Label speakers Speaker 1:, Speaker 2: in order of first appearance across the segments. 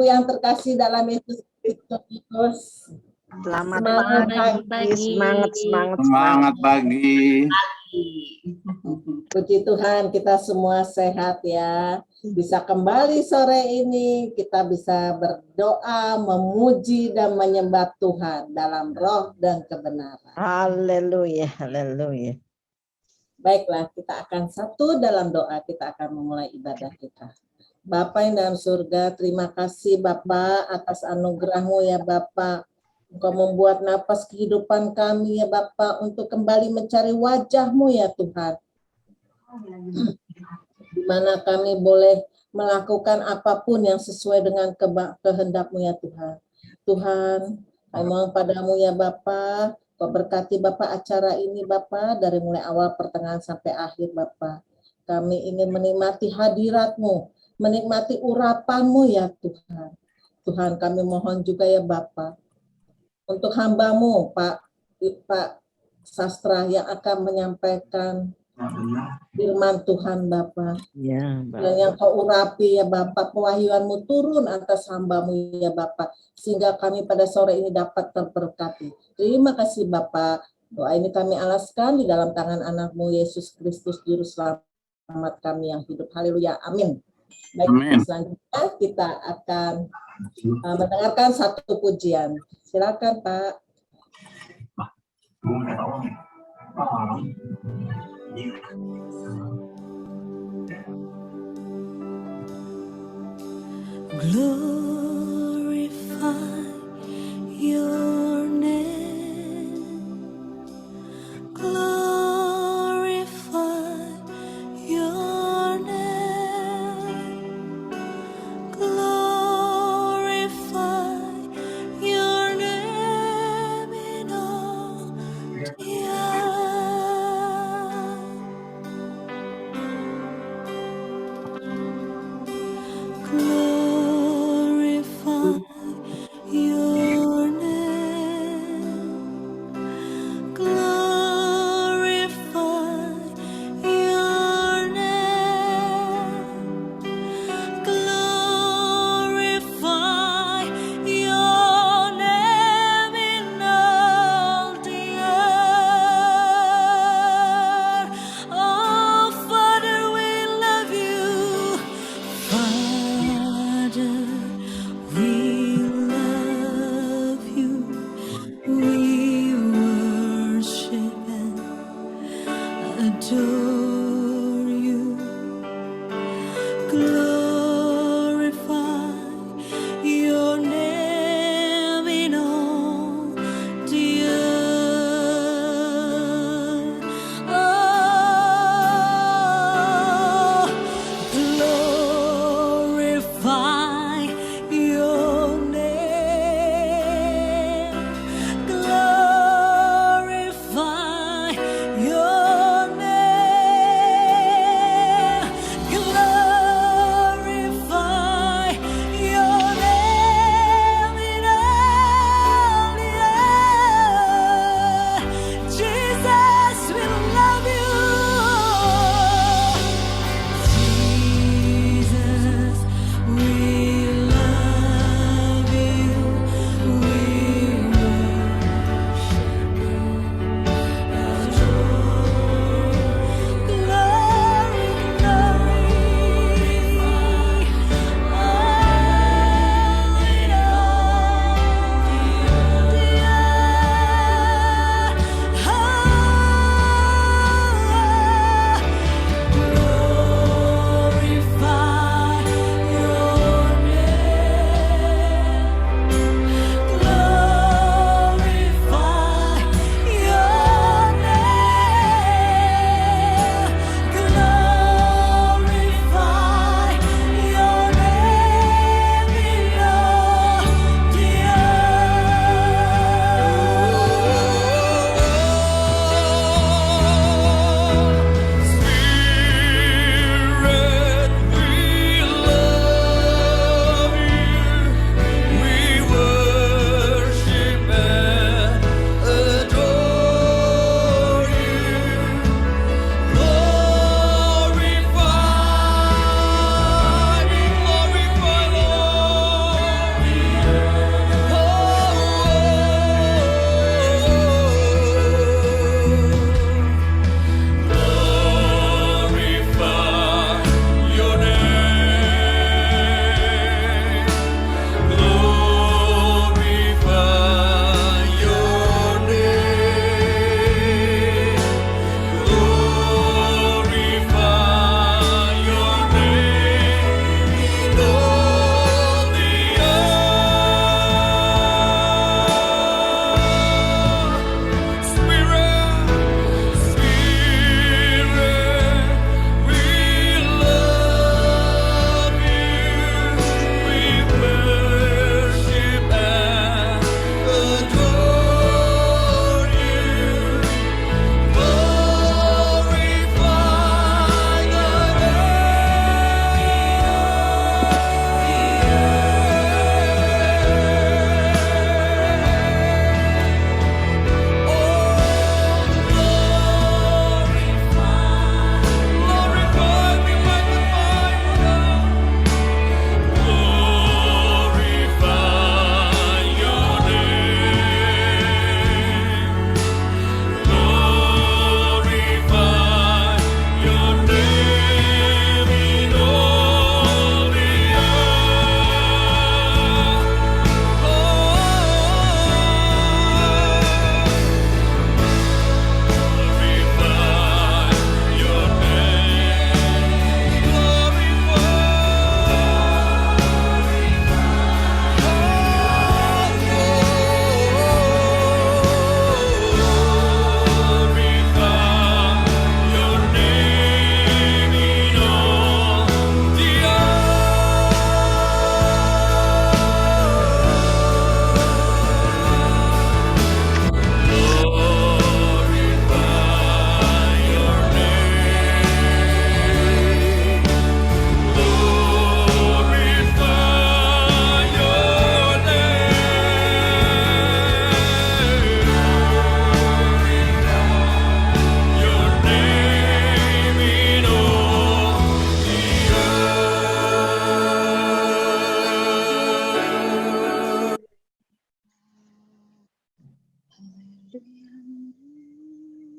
Speaker 1: yang terkasih dalam Yesus Kristus.
Speaker 2: Selamat
Speaker 1: Semangat
Speaker 2: pagi.
Speaker 3: Semangat pagi.
Speaker 1: Puji Tuhan, kita semua sehat ya. Bisa kembali sore ini, kita bisa berdoa, memuji dan menyembah Tuhan dalam roh dan kebenaran.
Speaker 2: Haleluya, haleluya.
Speaker 1: Baiklah, kita akan satu dalam doa, kita akan memulai ibadah kita. Bapa yang dalam surga, terima kasih Bapa atas anugerah-Mu ya Bapa. Engkau membuat napas kehidupan kami ya Bapa untuk kembali mencari wajah-Mu ya Tuhan. Di mana kami boleh melakukan apapun yang sesuai dengan kehendak-Mu ya Tuhan. Tuhan, kami mohon padamu ya Bapa, Kau berkati Bapa acara ini Bapa dari mulai awal pertengahan sampai akhir Bapa. Kami ingin menikmati hadirat-Mu, menikmati urapan-Mu ya Tuhan. Tuhan, kami mohon juga ya Bapa untuk hamba-Mu Pak Sastra yang akan menyampaikan firman Tuhan Bapa.
Speaker 2: Ya,
Speaker 1: Dan yang Kau urapi ya Bapa, pewahyuan-Mu turun atas hamba-Mu ya Bapa, sehingga kami pada sore ini dapat terberkati. Terima kasih Bapa. Doa ini kami alaskan di dalam tangan anak-Mu Yesus Kristus Juru Selamat kami yang hidup. Haleluya. Amin. Baik,
Speaker 3: Amin.
Speaker 1: selanjutnya kita akan mendengarkan satu pujian. Silakan Pak.
Speaker 4: Glorify your name. Glorify your name. Glorify your name in all the earth. Glorify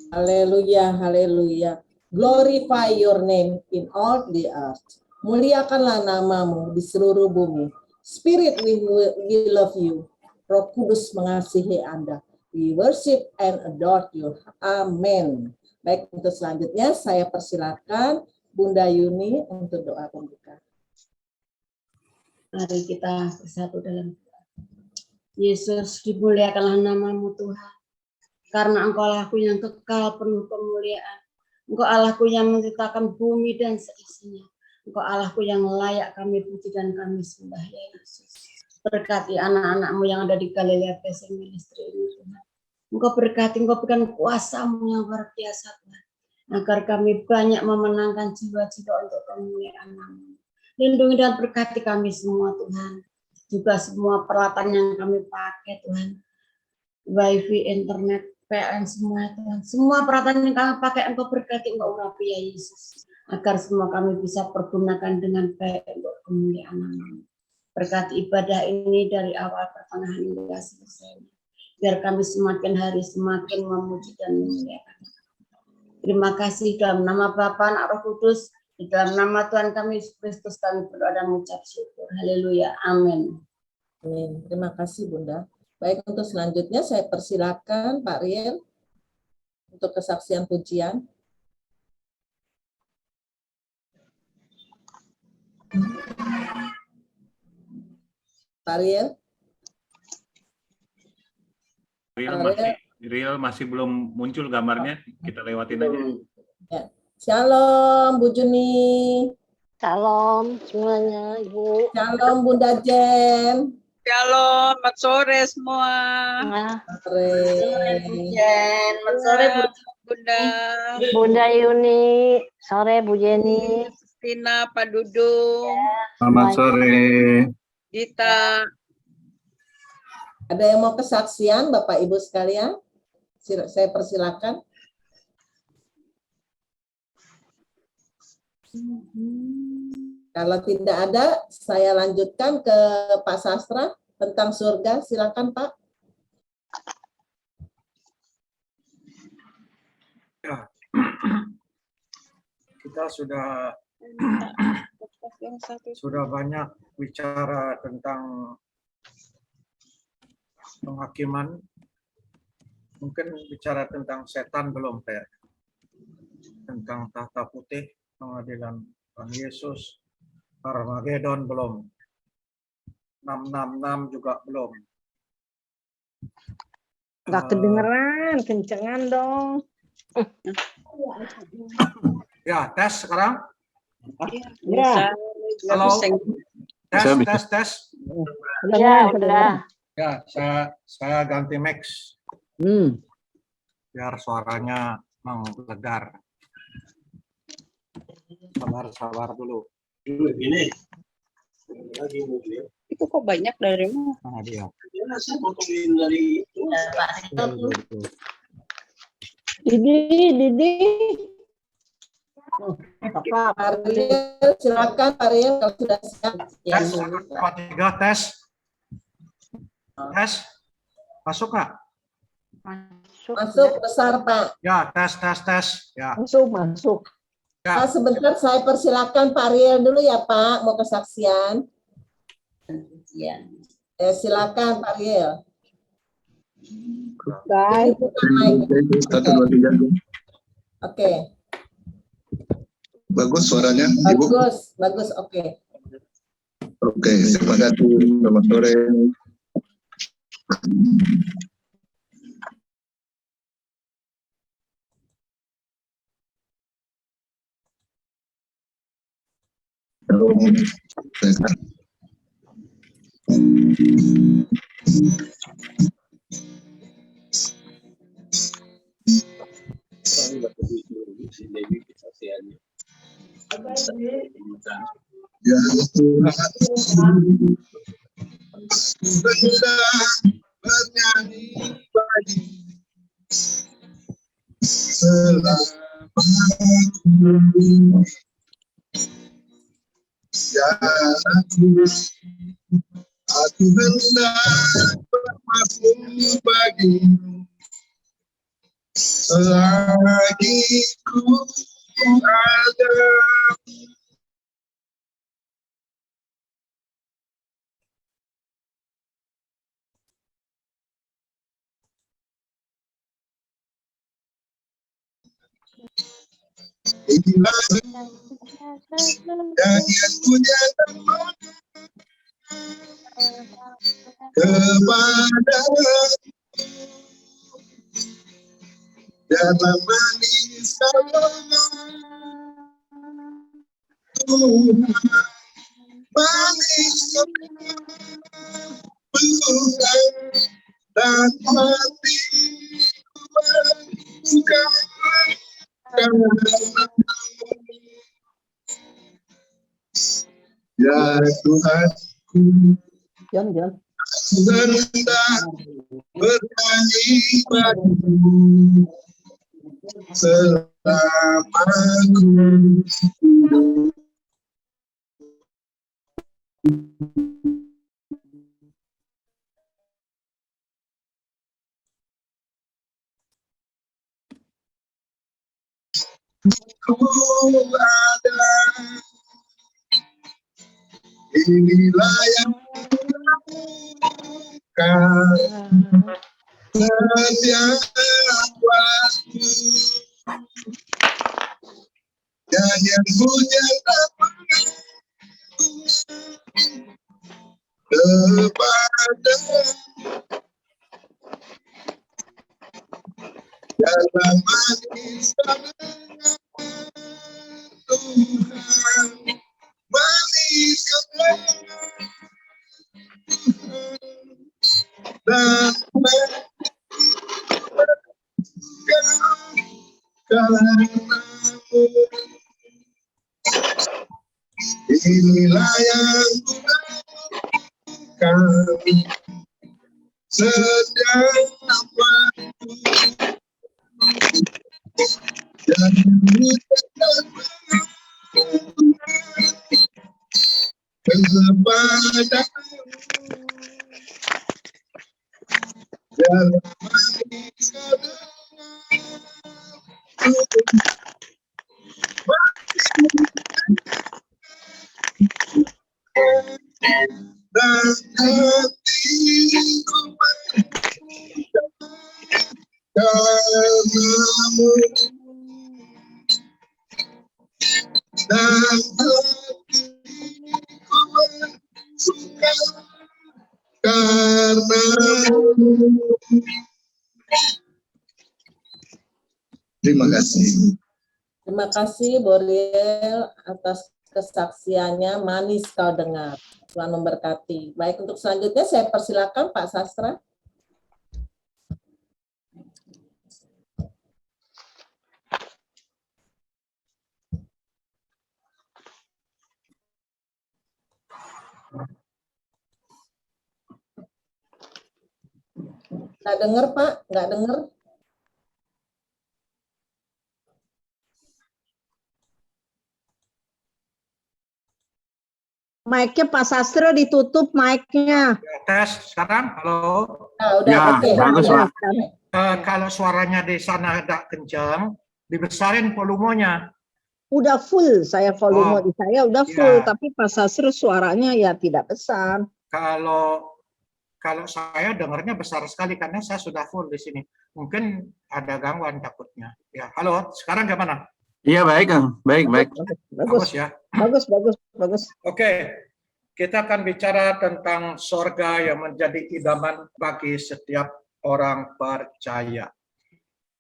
Speaker 1: Haleluya, haleluya. Glorify your name in all the earth. Muliakanlah namamu di seluruh bumi. Spirit, we love you. Roh Kudus mengasihi Anda. We worship and adore you. Amin. Baik, untuk selanjutnya saya persilakan Bunda Yuni untuk doa pembuka.
Speaker 5: Mari kita bersatu dalam doa. Yesus, dimuliakanlah namamu Tuhan. Karena Engkau Allahku yang kekal penuh kemuliaan. Engkau Allahku yang menciptakan bumi dan seisinya. Engkau Allahku yang layak kami puji dan kami sembah, ya Yesus. Berkati anak-anakmu yang ada di Galilea Blessing Ministry ini Tuhan. Engkau berkati, Engkau berikan kuasa-Mu yang luar biasa Tuhan. Agar kami banyak memenangkan jiwa-jiwa untuk kemuliaan nama-Mu. Lindungi dan berkati kami semua Tuhan. Juga semua peralatan yang kami pakai Tuhan. Wifi, internet, PLN semua Tuhan. Semua peralatan yang kami pakai Engkau berkati, Engkau urapi ya Yesus. Agar semua kami bisa pergunakan dengan baik untuk kemuliaan nama-Mu. Berkati ibadah ini dari awal pertengahan hingga selesai. Biar kami semakin hari semakin memuji dan memuliakan. Terima kasih dalam nama Bapa, Anak, Roh Kudus. Di dalam nama Tuhan kami Yesus Kristus kami berdoa dan mengucap syukur. Haleluya. Amin.
Speaker 1: Amin. Terima kasih Bunda. Baik, untuk selanjutnya saya persilakan Pak Riel untuk kesaksian pujian. Pak Riel.
Speaker 3: Real masih belum muncul gambarnya, kita lewatin aja.
Speaker 1: Ya. Shalom Bu Juni.
Speaker 6: Shalom semuanya, Ibu.
Speaker 1: Shalom Bunda Jen.
Speaker 7: Shalom, selamat sore semua.
Speaker 6: Nah,
Speaker 1: Sore.
Speaker 5: Jen, sore
Speaker 7: Bunda.
Speaker 6: Bunda Yuni, sore Bu Jenny.
Speaker 7: Tina, Pak Dudung,
Speaker 3: Selamat sore.
Speaker 7: Dita.
Speaker 1: Ada yang mau kesaksian Bapak Ibu sekalian? Saya persilakan. Kalau tidak ada, saya lanjutkan ke Pak Sastra tentang surga. Silakan Pak.
Speaker 8: Ya. Kita sudah banyak bicara tentang penghakiman. Mungkin bicara tentang setan belum, Pak. Tentang tahta putih, pengadilan Tuhan Yesus, Armageddon belum. 666 juga belum.
Speaker 2: Nggak kedengeran, kencengan dong.
Speaker 8: Ya, tes sekarang.
Speaker 2: Ya.
Speaker 8: Halo. Tes.
Speaker 6: Udah.
Speaker 8: Ya, saya ganti mix biar suaranya menggelegar. Sabar dulu.
Speaker 7: Itu kok banyak dari mana?
Speaker 8: Nah, dia.
Speaker 6: Didi.
Speaker 1: Pak Riel, silakan Pak Riel kalau sudah siap.
Speaker 8: Tes, 1, 2, 3, tes. Tes. Masuk nggak?
Speaker 1: Masuk besar Pak.
Speaker 8: Ya, tes. Ya.
Speaker 2: Masuk.
Speaker 8: Ya.
Speaker 1: Pak, sebentar saya persilakan Pak Riel dulu ya Pak, mau kesaksian.
Speaker 5: Ya.
Speaker 1: Silakan Pak Riel.
Speaker 2: Baik.
Speaker 1: Oke.
Speaker 9: Bagus suaranya, Ibu.
Speaker 1: Bagus, oke.
Speaker 9: Oke, terima kasih. Selamat sore. Ya Tuhan, bernyanyi pagi selamatku. Ya aku hendak bermasuk bagimu selagi ku ada. Inilah yang ku nyatakan kepada dalam manis Tuhan, manis Tuhan, dan hati suka ya Tuhanku,
Speaker 2: John.
Speaker 9: hendak bernyanyi padamu selama ku hidup. Ku ada, inilah yang kan setiap waktu dan yang punya kepada dalam manis Tuhan, manis dan karenamu inilah yang kami setiap waktu dan mengucapkan kepada dalam manis dan hatiku karenamu dan hatiku suka karenamu. Terima kasih.
Speaker 1: Terima kasih Boriel atas kesaksiannya, manis kau dengar. Tuhan memberkati. Baik, untuk selanjutnya saya persilakan Pak Sastra. Nggak dengar Pak, nggak dengar.
Speaker 2: Mic-nya Pak Sastra ditutup mic-nya.
Speaker 8: Tes sekarang, halo.
Speaker 1: Nah, udah
Speaker 3: Ya,
Speaker 1: oke.
Speaker 3: bagus, Pak.
Speaker 8: Kalau suaranya di sana agak kencang, dibesarin volumenya.
Speaker 2: Udah full, saya volume di saya udah full,
Speaker 8: Ya.
Speaker 2: tapi Pak Sastra suaranya ya tidak besar.
Speaker 8: Kalau saya dengarnya besar sekali karena saya sudah full di sini. Mungkin ada gangguan takutnya. Ya, halo. Sekarang gimana?
Speaker 3: Iya, baik, Kang. Baik.
Speaker 2: Bagus,
Speaker 8: ya.
Speaker 2: bagus.
Speaker 8: Oke, kita akan bicara tentang sorga yang menjadi idaman bagi setiap orang percaya.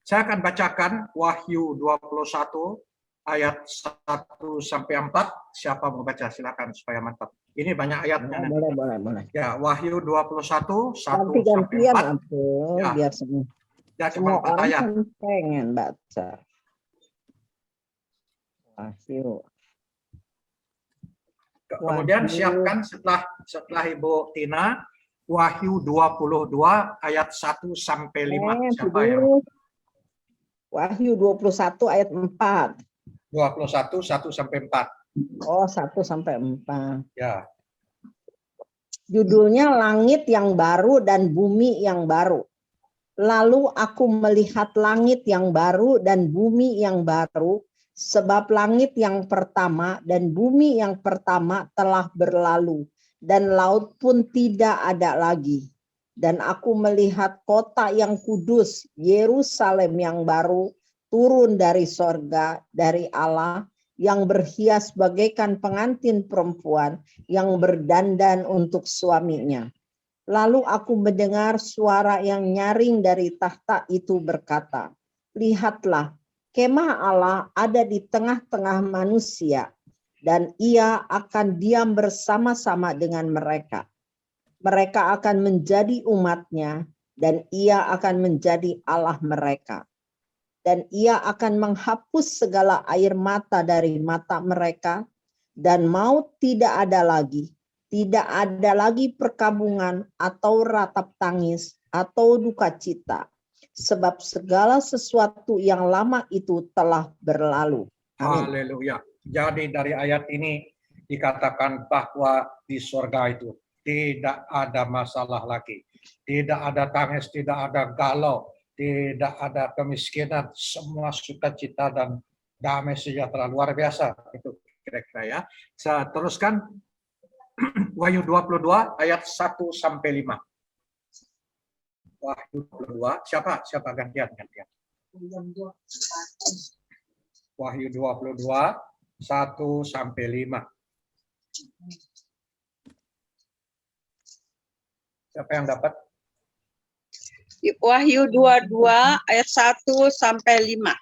Speaker 8: Saya akan bacakan Wahyu 21 ayat 1-4. Siapa mau baca? Silakan supaya mantap. Ini banyak ayatnya.
Speaker 2: Boleh.
Speaker 8: Ya, Wahyu 21
Speaker 2: Ganti-gantian
Speaker 8: 1-4.
Speaker 2: aku,
Speaker 8: Ya.
Speaker 2: biar semua
Speaker 8: Cuma 4
Speaker 2: orang
Speaker 8: ayat.
Speaker 2: kan pengen baca. Wahyu.
Speaker 8: Kemudian siapkan setelah Ibu Tina Wahyu 22 ayat 1-5. Siapa yang?
Speaker 2: Wahyu 21 ayat 4.
Speaker 8: 21 1-4.
Speaker 2: Oh, 1-4.
Speaker 8: Ya.
Speaker 2: Judulnya Langit yang Baru dan Bumi yang Baru. Lalu aku melihat langit yang baru dan bumi yang baru, sebab langit yang pertama dan bumi yang pertama telah berlalu, dan laut pun tidak ada lagi. Dan aku melihat kota yang kudus, Yerusalem yang baru, turun dari sorga, dari Allah, yang berhias bagaikan pengantin perempuan yang berdandan untuk suaminya. Lalu aku mendengar suara yang nyaring dari tahta itu berkata, lihatlah, kemah Allah ada di tengah-tengah manusia, dan ia akan diam bersama-sama dengan mereka. Mereka akan menjadi umatnya, dan ia akan menjadi Allah mereka. Dan ia akan menghapus segala air mata dari mata mereka, dan maut tidak ada lagi. Tidak ada lagi perkabungan atau ratap tangis atau duka cita. Sebab segala sesuatu yang lama itu telah berlalu. Amin.
Speaker 8: Haleluya. Jadi dari ayat ini dikatakan bahwa di surga itu tidak ada masalah lagi. Tidak ada tangis, tidak ada galau, tidak ada kemiskinan. Semua sukacita dan damai sejahtera luar biasa. Itu kira-kira ya. Saya teruskan. Wahyu 22 ayat 1 sampai 5. Wahyu 22, siapa gantian. Wahyu 22 1 sampai 5. Siapa yang dapat?
Speaker 7: Wahyu 22 ayat 1 sampai 5.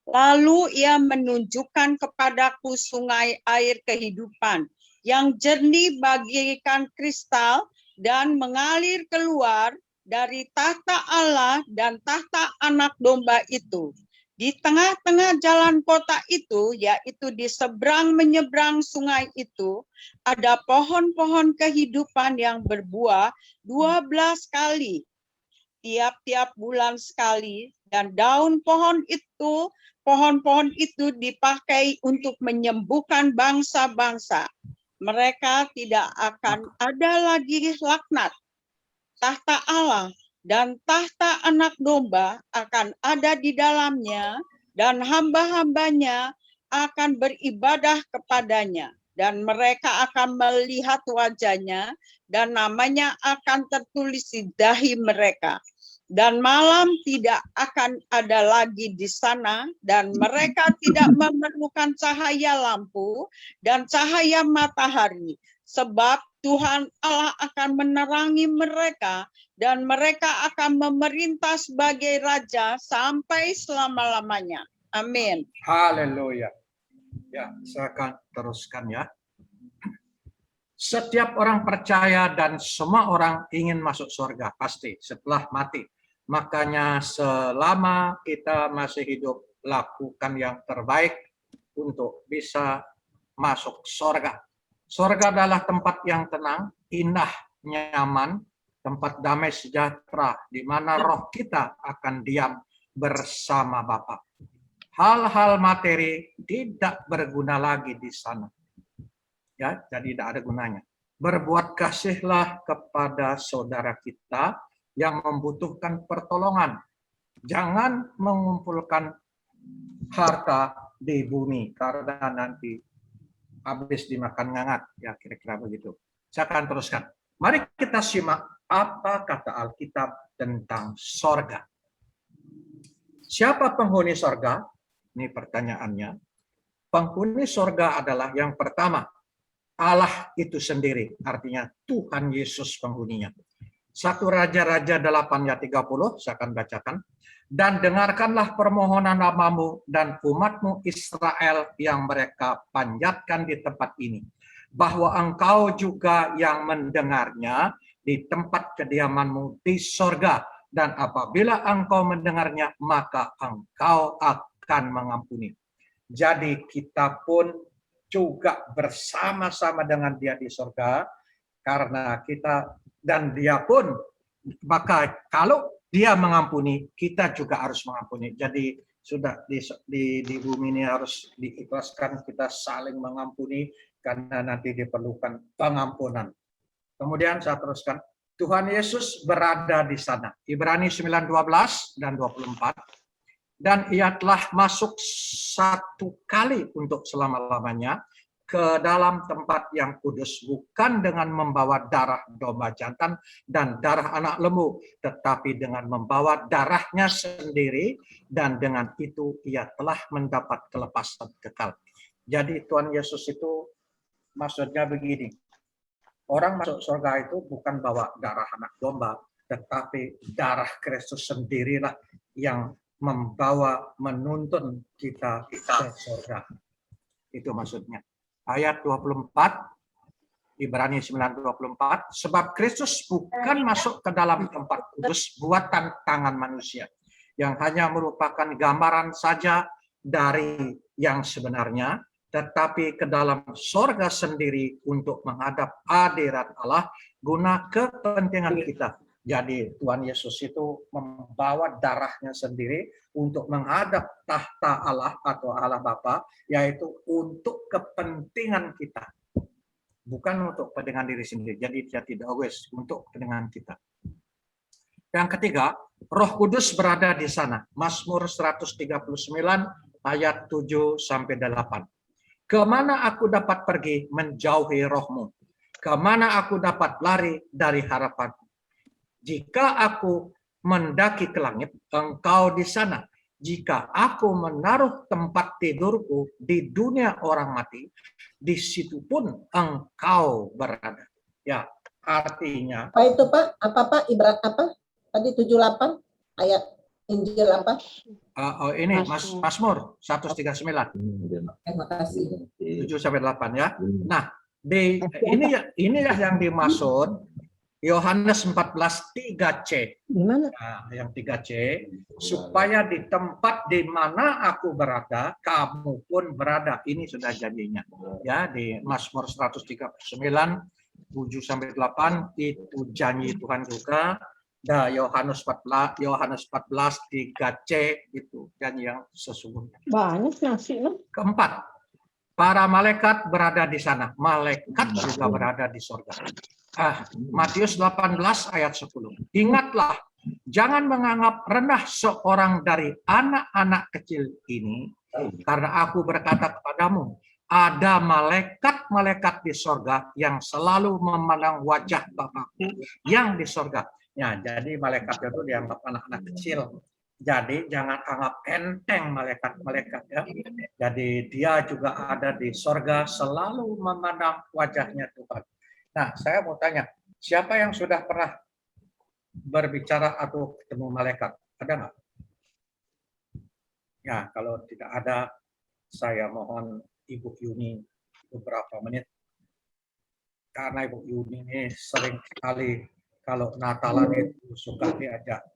Speaker 7: Lalu ia menunjukkan kepadaku sungai air kehidupan yang jernih bagaikan kristal dan mengalir keluar dari tahta Allah dan tahta anak domba itu. Di tengah-tengah jalan kota itu, yaitu di seberang menyeberang sungai itu, ada pohon-pohon kehidupan yang berbuah 12 kali, tiap-tiap bulan sekali, dan daun pohon itu dipakai untuk menyembuhkan bangsa-bangsa. Mereka tidak akan ada lagi laknat. Tahta Allah dan tahta anak domba akan ada di dalamnya, dan hamba-hambanya akan beribadah kepadanya. Dan mereka akan melihat wajahnya, dan namanya akan tertulis di dahi mereka. Dan malam tidak akan ada lagi di sana, dan mereka tidak memerlukan cahaya lampu dan cahaya matahari, sebab Tuhan Allah akan menerangi mereka, dan mereka akan memerintah sebagai raja sampai selama-lamanya. Amin.
Speaker 8: Haleluya. Ya, saya akan teruskan ya. Setiap orang percaya dan semua orang ingin masuk surga, pasti setelah mati. Makanya selama kita masih hidup, lakukan yang terbaik untuk bisa masuk surga. Surga adalah tempat yang tenang, indah, nyaman, tempat damai sejahtera, di mana roh kita akan diam bersama Bapa. Hal-hal materi tidak berguna lagi di sana. Ya, jadi tidak ada gunanya. Berbuat kasihlah kepada saudara kita yang membutuhkan pertolongan. Jangan mengumpulkan harta di bumi karena nanti habis dimakan ngangat. Ya, kira-kira begitu. Saya akan teruskan. Mari kita simak apa kata Alkitab tentang sorga. Siapa penghuni sorga? Ini pertanyaannya. Penghuni sorga adalah yang pertama, Allah itu sendiri, artinya Tuhan Yesus penghuninya. 1 Raja-Raja 8 ayat 30, saya akan bacakan. Dan dengarkanlah permohonan namamu dan umatmu Israel yang mereka panjatkan di tempat ini. Bahwa engkau juga yang mendengarnya di tempat kediamanmu di sorga. Dan apabila engkau mendengarnya, maka engkau akan mengampuni. Jadi kita pun juga bersama-sama dengan dia di sorga. Karena kita dan dia pun, maka kalau dia mengampuni, kita juga harus mengampuni. Jadi sudah di bumi ini harus diikhlaskan, kita saling mengampuni karena nanti diperlukan pengampunan. Kemudian saya teruskan, Tuhan Yesus berada di sana. Ibrani 9:12 dan 24. Dan ia telah masuk satu kali untuk selama-lamanya ke dalam tempat yang kudus, bukan dengan membawa darah domba jantan dan darah anak lembu, tetapi dengan membawa darahnya sendiri, dan dengan itu ia telah mendapat kelepasan kekal. Jadi Tuhan Yesus itu maksudnya begini, orang masuk surga itu bukan bawa darah anak domba, tetapi darah Kristus sendirilah yang membawa, menuntun kita ke surga. Itu maksudnya. Ayat 24, Ibrani 9:24, sebab Kristus bukan masuk ke dalam tempat kudus buatan tangan manusia, yang hanya merupakan gambaran saja dari yang sebenarnya, tetapi ke dalam surga sendiri untuk menghadap hadirat Allah guna kepentingan kita. Jadi Tuhan Yesus itu membawa darahnya sendiri untuk menghadap tahta Allah atau Allah Bapa, yaitu untuk kepentingan kita. Bukan untuk kepentingan diri sendiri. Jadi dia tidak egois, untuk kepentingan kita. Yang ketiga, Roh Kudus berada di sana. Mazmur 139 ayat 7 sampai 8. Kemana aku dapat pergi menjauhi rohmu? Kemana aku dapat lari dari harapan? Jika aku mendaki ke langit, engkau di sana. Jika aku menaruh tempat tidurku di dunia orang mati, di situ pun engkau berada. Ya, artinya.
Speaker 1: Apa itu Pak? Apa Pak? Ibarat apa? Tadi 78 ayat Injil apa?
Speaker 8: Ini Mazmur 139.
Speaker 1: Terima kasih.
Speaker 8: 7 sampai 8 ya. Nah, ini yang dimaksud Yohanes 14 3C.
Speaker 2: Gimana?
Speaker 8: Nah, yang 3C, supaya di tempat di mana aku berada, kamu pun berada. Ini sudah janjinya. Ya, di Mazmur 139 7 sampai 8 itu janji Tuhan juga. Dan Yohanes 14 3C itu janji yang sesungguhnya.
Speaker 2: Banyak nasi loh.
Speaker 8: Keempat, para malaikat berada di sana. Malaikat juga berada di surga. Matius 18 ayat 10. Ingatlah, jangan menganggap rendah seorang dari anak-anak kecil ini, karena aku berkata kepadamu, ada malaikat-malaikat di surga yang selalu memandang wajah Bapakku yang di surga. Ya, jadi malaikat itu dianggap anak-anak kecil. Jadi jangan anggap enteng malaikat-malaikat ya. Jadi dia juga ada di surga, selalu memandang wajahnya Tuhan. Nah, saya mau tanya, siapa yang sudah pernah berbicara atau ketemu malaikat? Ada nggak? Ya, kalau tidak ada, saya mohon Ibu Yuni beberapa menit. Karena Ibu Yuni ini sering sekali kalau Natalan itu suka diajak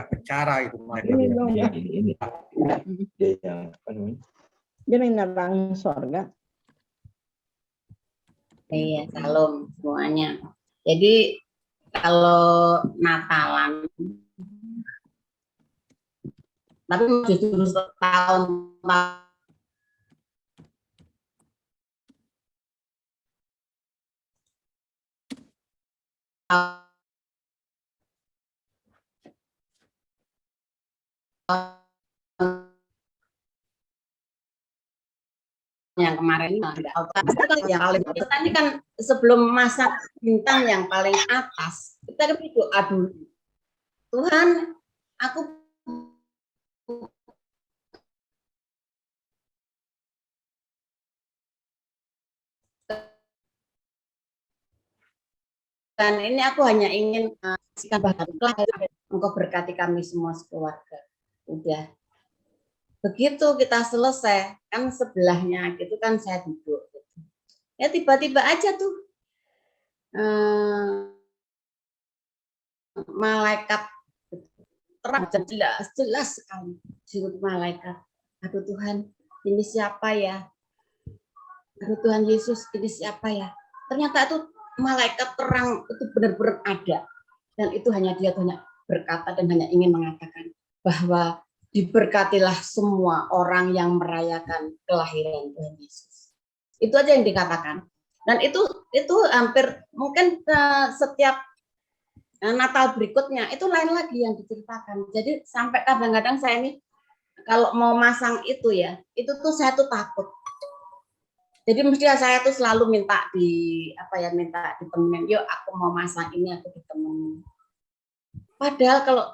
Speaker 8: bicara itu malaikat.
Speaker 2: Dia menerang surga.
Speaker 5: Iya, salam semuanya. Jadi kalau Natalan, tapi justru tahun yang kemarin ini kan sebelum masa bintang yang paling atas, kita berdoa dulu, Tuhan, aku dan ini aku hanya ingin Engkau berkati kami semua sekeluarga. Udah. Begitu kita selesai, kan sebelahnya gitu kan saya duduk. Ya tiba-tiba aja tuh malaikat terang jelas sekali disebut malaikat. Aduh Tuhan, ini siapa ya? Aduh Tuhan Yesus, ini siapa ya? Ternyata itu malaikat terang itu benar-benar ada. Dan itu hanya dia hanya berkata dan hanya ingin mengatakan bahwa diberkatilah semua orang yang merayakan kelahiran Tuhan Yesus. Itu aja yang dikatakan. Dan itu hampir mungkin setiap Nah, Natal berikutnya itu lain lagi yang diceritakan. Jadi sampai kadang-kadang saya ini kalau mau masang itu ya, itu tuh saya tuh takut. Jadi mesti saya tuh selalu minta minta ditemenin. Yuk aku mau masang ini, aku ditemenin. Padahal kalau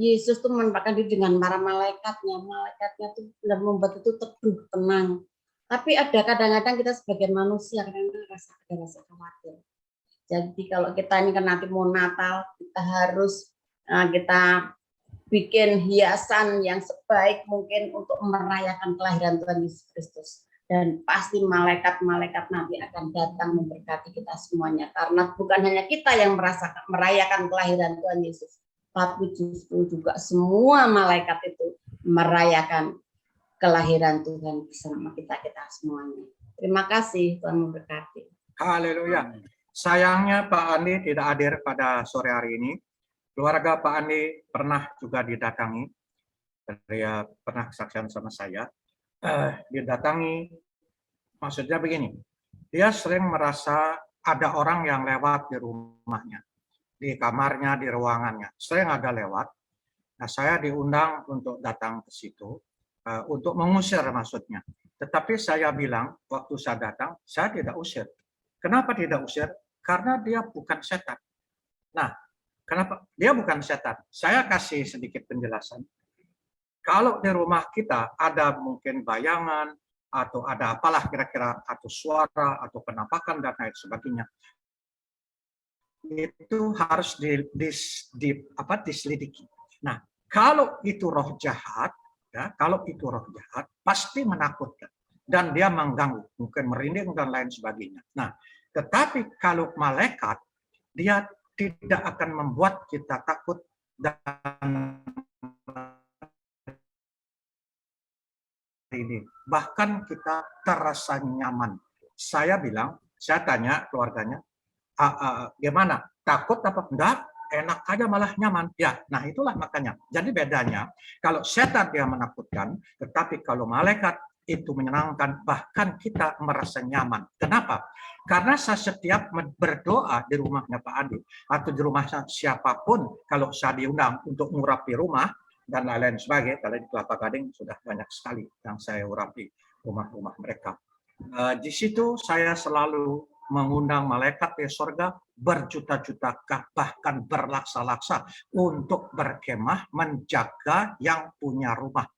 Speaker 5: Yesus tuh menempatkan diri dengan para malaikatnya tuh benar membuat itu teduh, tenang. Tapi ada kadang-kadang kita sebagai manusia kadang-kadang ada rasa khawatir. Jadi kalau kita ini kan nanti mau Natal, kita harus kita bikin hiasan yang sebaik mungkin untuk merayakan kelahiran Tuhan Yesus Kristus. Dan pasti malaikat-malaikat nanti akan datang memberkati kita semuanya. Karena bukan hanya kita yang merayakan kelahiran Tuhan Yesus, tapi justru juga semua malaikat itu merayakan kelahiran Tuhan bersama kita semuanya. Terima kasih, Tuhan memberkati.
Speaker 8: Haleluya. Sayangnya Pak Andi tidak hadir pada sore hari ini. Keluarga Pak Andi pernah juga didatangi. Dia pernah kesaksian sama saya. Didatangi, maksudnya begini, dia sering merasa ada orang yang lewat di rumahnya, di kamarnya, di ruangannya, sering ada lewat. Nah, saya diundang untuk datang ke situ, untuk mengusir maksudnya. Tetapi saya bilang, waktu saya datang, saya tidak usir. Kenapa tidak usir? Karena dia bukan setan. Nah, kenapa? Dia bukan setan. Saya kasih sedikit penjelasan. Kalau di rumah kita ada mungkin bayangan atau ada apalah kira-kira atau suara atau penampakan dan lain sebagainya, itu harus diselidiki. Nah, kalau itu roh jahat, ya, kalau itu roh jahat pasti menakutkan dan dia mengganggu, mungkin merinding dan lain sebagainya. Nah, tetapi kalau malaikat, dia tidak akan membuat kita takut dan ini bahkan kita terasa nyaman. Saya bilang, saya tanya keluarganya, gimana, takut apa enggak? Enak aja, malah nyaman. Ya, nah itulah makanya. Jadi bedanya, kalau setan dia menakutkan, tetapi kalau malaikat itu menyenangkan, bahkan kita merasa nyaman. Kenapa? Karena saya setiap berdoa di rumahnya Pak Andi atau di rumah siapapun, kalau saya diundang untuk ngurapi rumah dan lain-lain sebagainya, kalau di Kelapa Gading sudah banyak sekali yang saya urapi rumah-rumah mereka. Di situ saya selalu mengundang malaikat di surga berjuta-juta, bahkan berlaksa-laksa untuk berkemah menjaga yang punya rumah.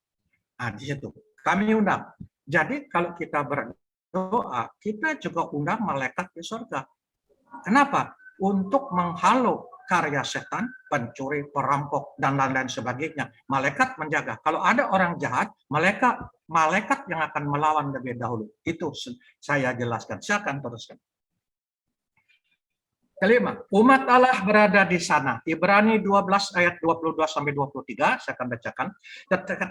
Speaker 8: Nah, di situ kami undang. Jadi kalau kita berdoa, kita juga undang malaikat di surga. Kenapa? Untuk menghalau karya setan, pencuri, perampok, dan lain-lain sebagainya. Malaikat menjaga. Kalau ada orang jahat, malaikat yang akan melawan lebih dahulu. Itu saya jelaskan. Saya akan teruskan. Kelima, umat Allah berada di sana. Ibrani 12 ayat 22-23, saya akan bacakan.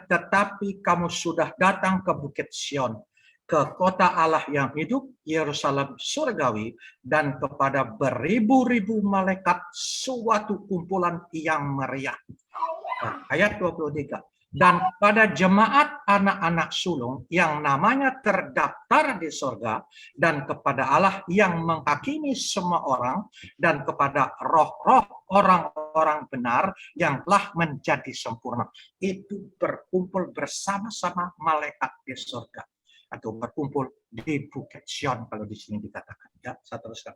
Speaker 8: Tetapi kamu sudah datang ke Bukit Sion, ke kota Allah yang hidup, Yerusalem surgawi, dan kepada beribu-ribu malaikat suatu kumpulan yang meriah. Nah, ayat 23. Dan pada jemaat anak-anak sulung yang namanya terdaftar di surga, dan kepada Allah yang menghakimi semua orang, dan kepada roh-roh orang-orang benar yang telah menjadi sempurna. Itu berkumpul bersama-sama malaikat di surga. Atau berkumpul di Bukit Sion kalau di sini dikatakan. Ya, saya teruskan.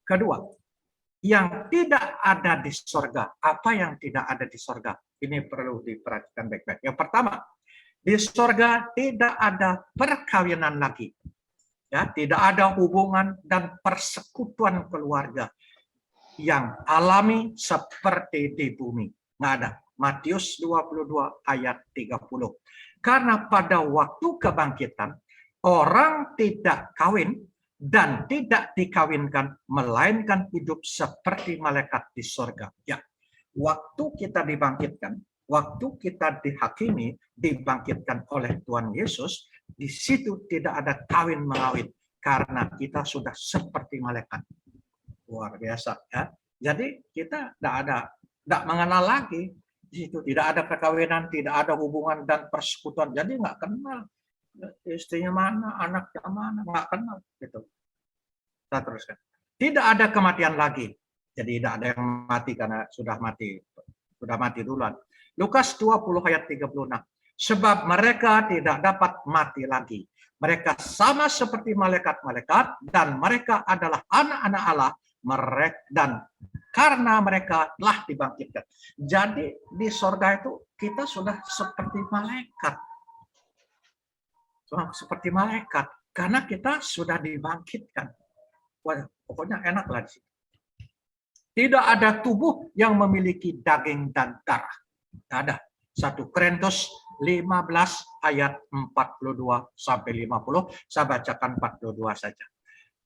Speaker 8: Kedua, yang tidak ada di surga. Apa yang tidak ada di surga? Ini perlu diperhatikan baik-baik. Yang pertama, di surga tidak ada perkawinan lagi. Ya, tidak ada hubungan dan persekutuan keluarga yang alami seperti di bumi. Nggak ada. Matius 22 ayat 30. Karena pada waktu kebangkitan, orang tidak kawin dan tidak dikawinkan, melainkan hidup seperti malaikat di surga. Ya, waktu kita dibangkitkan, waktu kita dihakimi, dibangkitkan oleh Tuhan Yesus, di situ tidak ada kawin-mengawin, karena kita sudah seperti malaikat. Luar biasa, ya. Jadi kita tidak mengenal lagi. Di situ tidak ada perkawinan, tidak ada hubungan dan persekutuan. Jadi nggak kenal istrinya mana, anaknya mana, nggak kenal gitu. Kita teruskan. Tidak ada kematian lagi. Jadi tidak ada yang mati karena sudah mati duluan. Lukas 20 ayat 36. Sebab mereka tidak dapat mati lagi. Mereka sama seperti malaikat-malaikat dan mereka adalah anak-anak Allah. Dan karena mereka telah dibangkitkan. Jadi di sorga itu kita sudah seperti malaikat. Seperti malaikat. Karena kita sudah dibangkitkan. Wah, pokoknya enak lah di situ. Tidak ada tubuh yang memiliki daging dan darah. Tidak ada. 1 Korintus 15 ayat 42 sampai 50. Saya bacakan 42 saja.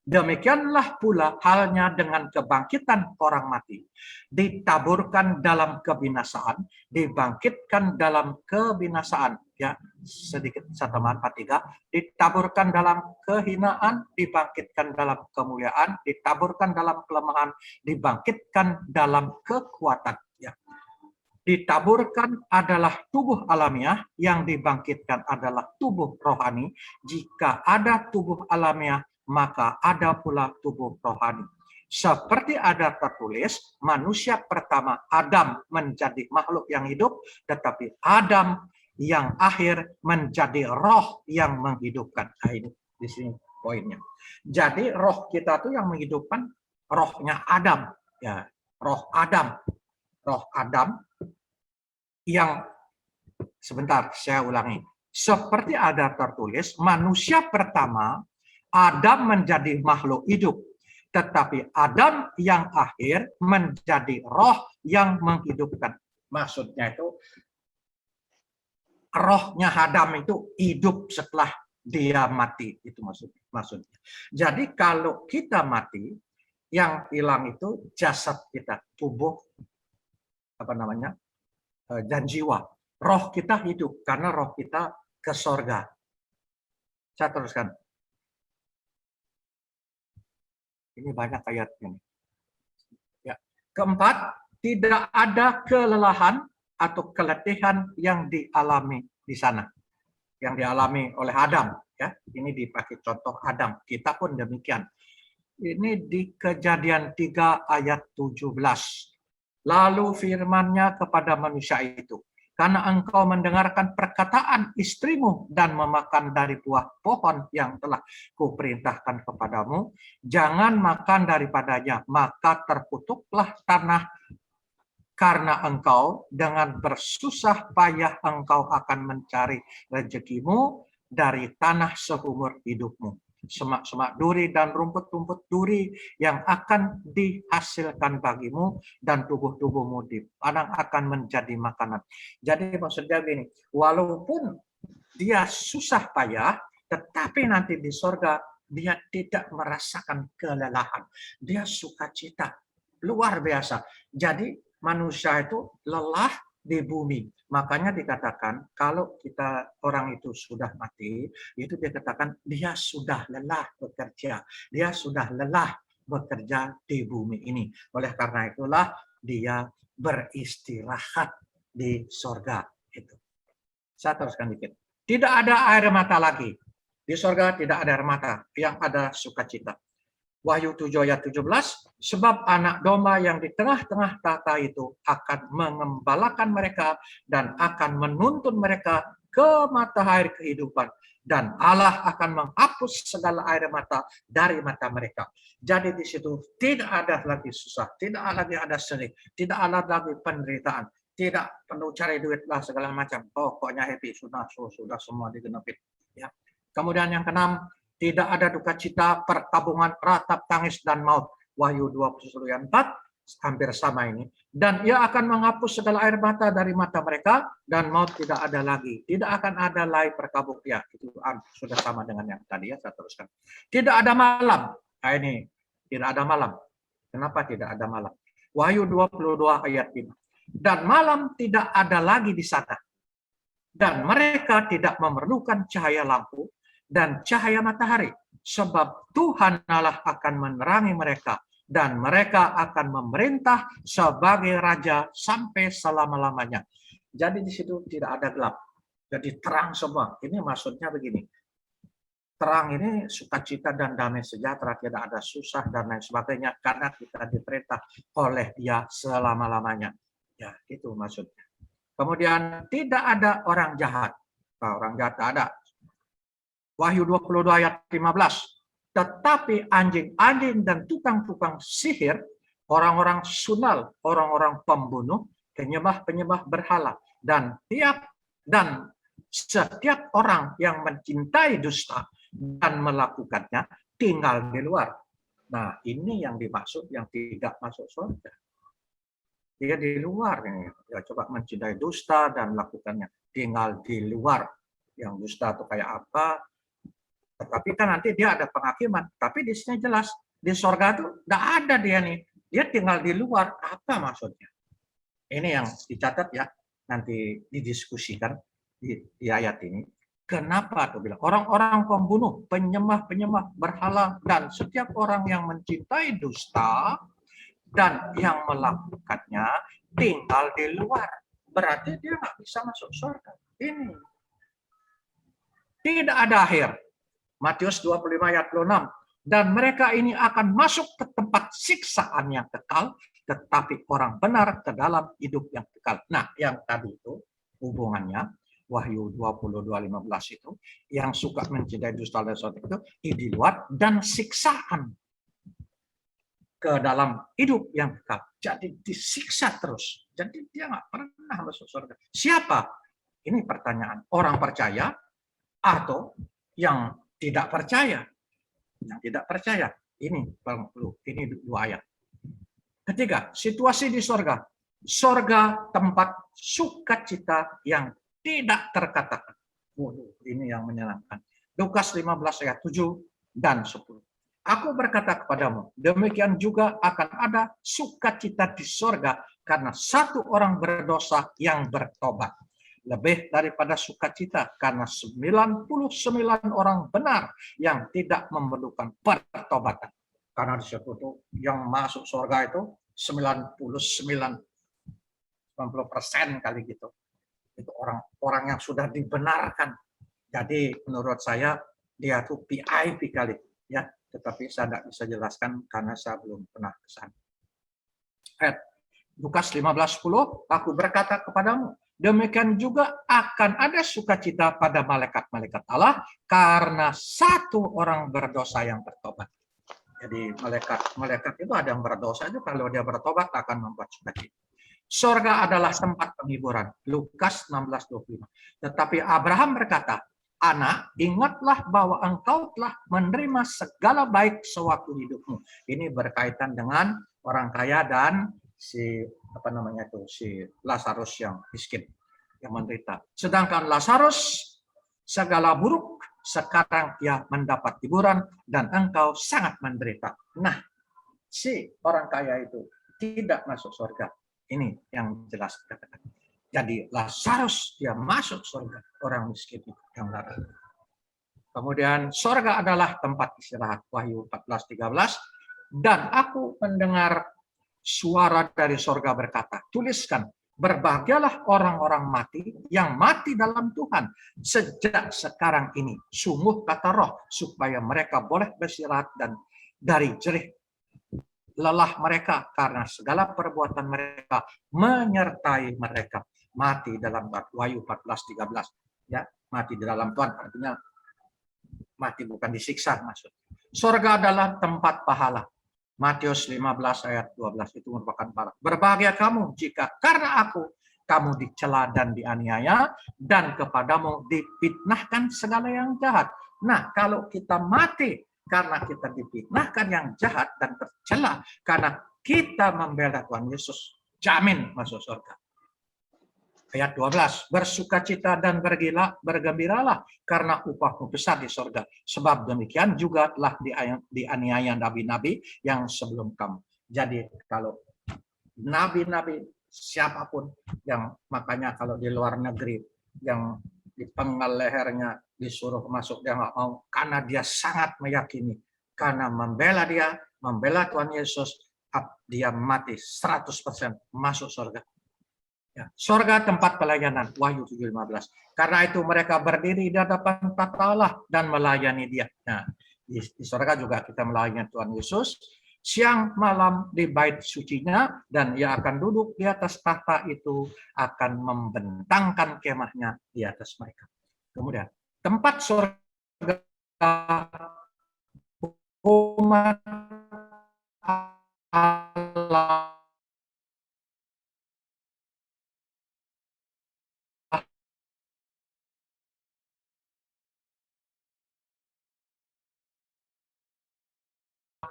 Speaker 8: Demikianlah pula halnya dengan kebangkitan orang mati. Ditaburkan dalam kebinasaan, dibangkitkan dalam kebinasaan. Ya, sedikit saya tambahan 43. Ditaburkan dalam kehinaan, dibangkitkan dalam kemuliaan, ditaburkan dalam kelemahan, dibangkitkan dalam kekuatan. Ya. Ditaburkan adalah tubuh alamiah, yang dibangkitkan adalah tubuh rohani. Jika ada tubuh alamiah, maka ada pula tubuh rohani. Seperti ada tertulis, manusia pertama Adam menjadi makhluk yang hidup, tetapi Adam yang akhir menjadi roh yang menghidupkan. Nah, ini di sini poinnya. Jadi roh kita tuh yang menghidupkan rohnya Adam, ya, roh Adam yang sebentar saya ulangi. Seperti ada tertulis, manusia pertama Adam menjadi makhluk hidup, tetapi Adam yang akhir menjadi roh yang menghidupkan. Maksudnya itu, rohnya Adam itu hidup setelah dia mati. Itu maksudnya. Jadi kalau kita mati, yang hilang itu jasad kita, tubuh, dan jiwa. Roh kita hidup, karena roh kita ke sorga. Saya teruskan. Ini banyak ayatnya. Ya. Keempat, tidak ada kelelahan atau keletihan yang dialami di sana. Yang dialami oleh Adam. Ya. Ini dipakai contoh Adam. Kita pun demikian. Ini di Kejadian 3 ayat 17. Lalu firman-Nya kepada manusia itu, karena engkau mendengarkan perkataan istrimu dan memakan dari buah pohon yang telah kuperintahkan kepadamu, jangan makan daripadanya, maka terkutuklah tanah karena engkau dengan bersusah payah engkau akan mencari rezekimu dari tanah seumur hidupmu. Semak-semak duri dan rumput-rumput duri yang akan dihasilkan bagimu dan tubuh-tubuhmu di padang akan menjadi makanan. Jadi maksudnya begini, walaupun dia susah payah, tetapi nanti di sorga dia tidak merasakan kelelahan. Dia sukacita, luar biasa. Jadi manusia itu lelah di bumi. Makanya dikatakan kalau orang itu sudah mati, itu dikatakan dia sudah lelah bekerja. Dia sudah lelah bekerja di bumi ini. Oleh karena itulah dia beristirahat di sorga. Itu. Saya teruskan dikit. Tidak ada air mata lagi. Di sorga tidak ada air mata. Yang ada sukacita. Wahyu 7 ayat 17, sebab anak domba yang di tengah-tengah tahta itu akan mengembalakan mereka dan akan menuntun mereka ke mata air kehidupan. Dan Allah akan menghapus segala air mata dari mata mereka. Jadi di situ tidak ada lagi susah, tidak lagi ada sedih, tidak ada lagi penderitaan, tidak perlu cari duit lah segala macam. Pokoknya happy, sudah semua digenapin. Ya. Kemudian yang keenam, tidak ada duka cita, perkabungan, ratap, tangis, dan maut. Wahyu 21 ayat 4, hampir sama ini. Dan ia akan menghapus segala air mata dari mata mereka, dan maut tidak ada lagi. Tidak akan ada lagi perkabungan. Ya, itu sudah sama dengan yang tadi ya, saya teruskan. Tidak ada malam. Nah, ini, tidak ada malam. Kenapa tidak ada malam? Wahyu 22 ayat 5. Dan malam tidak ada lagi di sana. Dan mereka tidak memerlukan cahaya lampu, dan cahaya matahari, sebab Tuhan Allah akan menerangi mereka, dan mereka akan memerintah sebagai raja sampai selama-lamanya. Jadi di situ tidak ada gelap, jadi terang semua. Ini maksudnya begini, terang ini sukacita dan damai sejahtera, tidak ada susah dan lain sebagainya, karena kita diperintah oleh Dia selama-lamanya. Ya, itu maksudnya. Kemudian tidak ada orang jahat. Nah, orang jahat tidak ada. Wahyu 22 ayat 15. Tetapi anjing-anjing dan tukang-tukang sihir, orang-orang sunal, orang-orang pembunuh, penyembah-penyembah berhala, dan setiap orang yang mencintai dusta dan melakukannya tinggal di luar. Nah, ini yang dimaksud yang tidak masuk surga. Dia di luar. Ya, coba mencintai dusta dan melakukannya. Tinggal di luar. Yang dusta itu kayak apa? Tetapi kan nanti dia ada penghakiman. Tapi di sini jelas. Di surga itu tidak ada dia nih. Dia tinggal di luar. Apa maksudnya? Ini yang dicatat ya. Nanti didiskusikan di ayat ini. Kenapa tuh bilang orang-orang pembunuh, penyembah-penyembah berhala, dan setiap orang yang mencintai dusta dan yang melakukannya tinggal di luar. Berarti dia nggak bisa masuk surga. Ini tidak ada akhir. Matius 25 ayat 26. Dan mereka ini akan masuk ke tempat siksaan yang kekal, tetapi orang benar ke dalam hidup yang kekal. Nah, yang tadi itu hubungannya Wahyu 22:15 itu, yang suka mencintai dusta dan sesuatu itu di luar, dan siksaan ke dalam hidup yang kekal. Jadi disiksa terus. Jadi dia nggak pernah masuk surga. Siapa? Ini pertanyaan. Orang percaya atau yang tidak percaya? Yang tidak percaya. Ini dua ayat. Ketiga, situasi di surga. Surga tempat sukacita yang tidak terkatakan. Ini yang menyenangkan. Lukas 15 ayat 7 dan 10. Aku berkata kepadamu, demikian juga akan ada sukacita di surga karena satu orang berdosa yang bertobat. Lebih daripada sukacita karena 99 orang benar yang tidak memerlukan pertobatan. Karena di situ tuh yang masuk surga itu 90% kali gitu. Itu orang yang sudah dibenarkan. Jadi menurut saya dia tuh VIP kali ya, tetapi saya tidak bisa jelaskan karena saya belum pernah ke sana. Lukas 15:10, aku berkata kepadamu, demikian juga akan ada sukacita pada malaikat-malaikat Allah karena satu orang berdosa yang bertobat. Jadi malaikat itu ada yang berdosa juga, kalau dia bertobat akan membuat sukacita. Surga adalah tempat penghiburan. Lukas 16:25. Tetapi Abraham berkata, anak, ingatlah bahwa engkau telah menerima segala baik sewaktu hidupmu. Ini berkaitan dengan orang kaya dan si Lazarus yang miskin, yang menderita. Sedangkan Lazarus segala buruk, sekarang ia mendapat hiburan dan engkau sangat menderita. Nah, si orang kaya itu tidak masuk surga. Ini yang jelas dikatakan. Jadi Lazarus dia masuk surga, orang miskin yang lara. Kemudian surga adalah tempat istirahat. Wahyu 14:13. Dan aku mendengar suara dari surga berkata, tuliskan, berbahagialah orang-orang mati yang mati dalam Tuhan sejak sekarang ini. Sungguh kata Roh, supaya mereka boleh beristirahat dan dari jerih lelah mereka karena segala perbuatan mereka menyertai mereka. Mati dalam Tuhan. Wahyu 14:13. Ya, mati di dalam Tuhan artinya mati bukan disiksa maksud. Surga adalah tempat pahala. Matius 15 ayat 12 itu merupakan pahala. Berbahagia kamu jika karena aku kamu dicela dan dianiaya dan kepadamu difitnahkan segala yang jahat. Nah, kalau kita mati karena kita difitnahkan yang jahat dan tercela karena kita membela Tuhan Yesus, jamin masuk surga. Ayat 12, bersukacita dan bergembiralah karena upahmu besar di surga. Sebab demikian juga telah dianiaya nabi-nabi yang sebelum kamu. Jadi kalau nabi-nabi siapapun yang makanya kalau di luar negeri yang dipenggal lehernya disuruh masuk dia nggak mau karena dia sangat meyakini karena membela Tuhan Yesus dia mati 100% masuk surga. Ya, sorga tempat pelayanan, Wahyu 7:15. Karena itu mereka berdiri di hadapan tata Allah dan melayani Dia. Nah, di sorga juga kita melayani Tuhan Yesus siang malam di bait sucinya, dan Ia akan duduk di atas tahta itu, akan membentangkan kemahnya di atas mereka. Kemudian tempat sorga umat Allah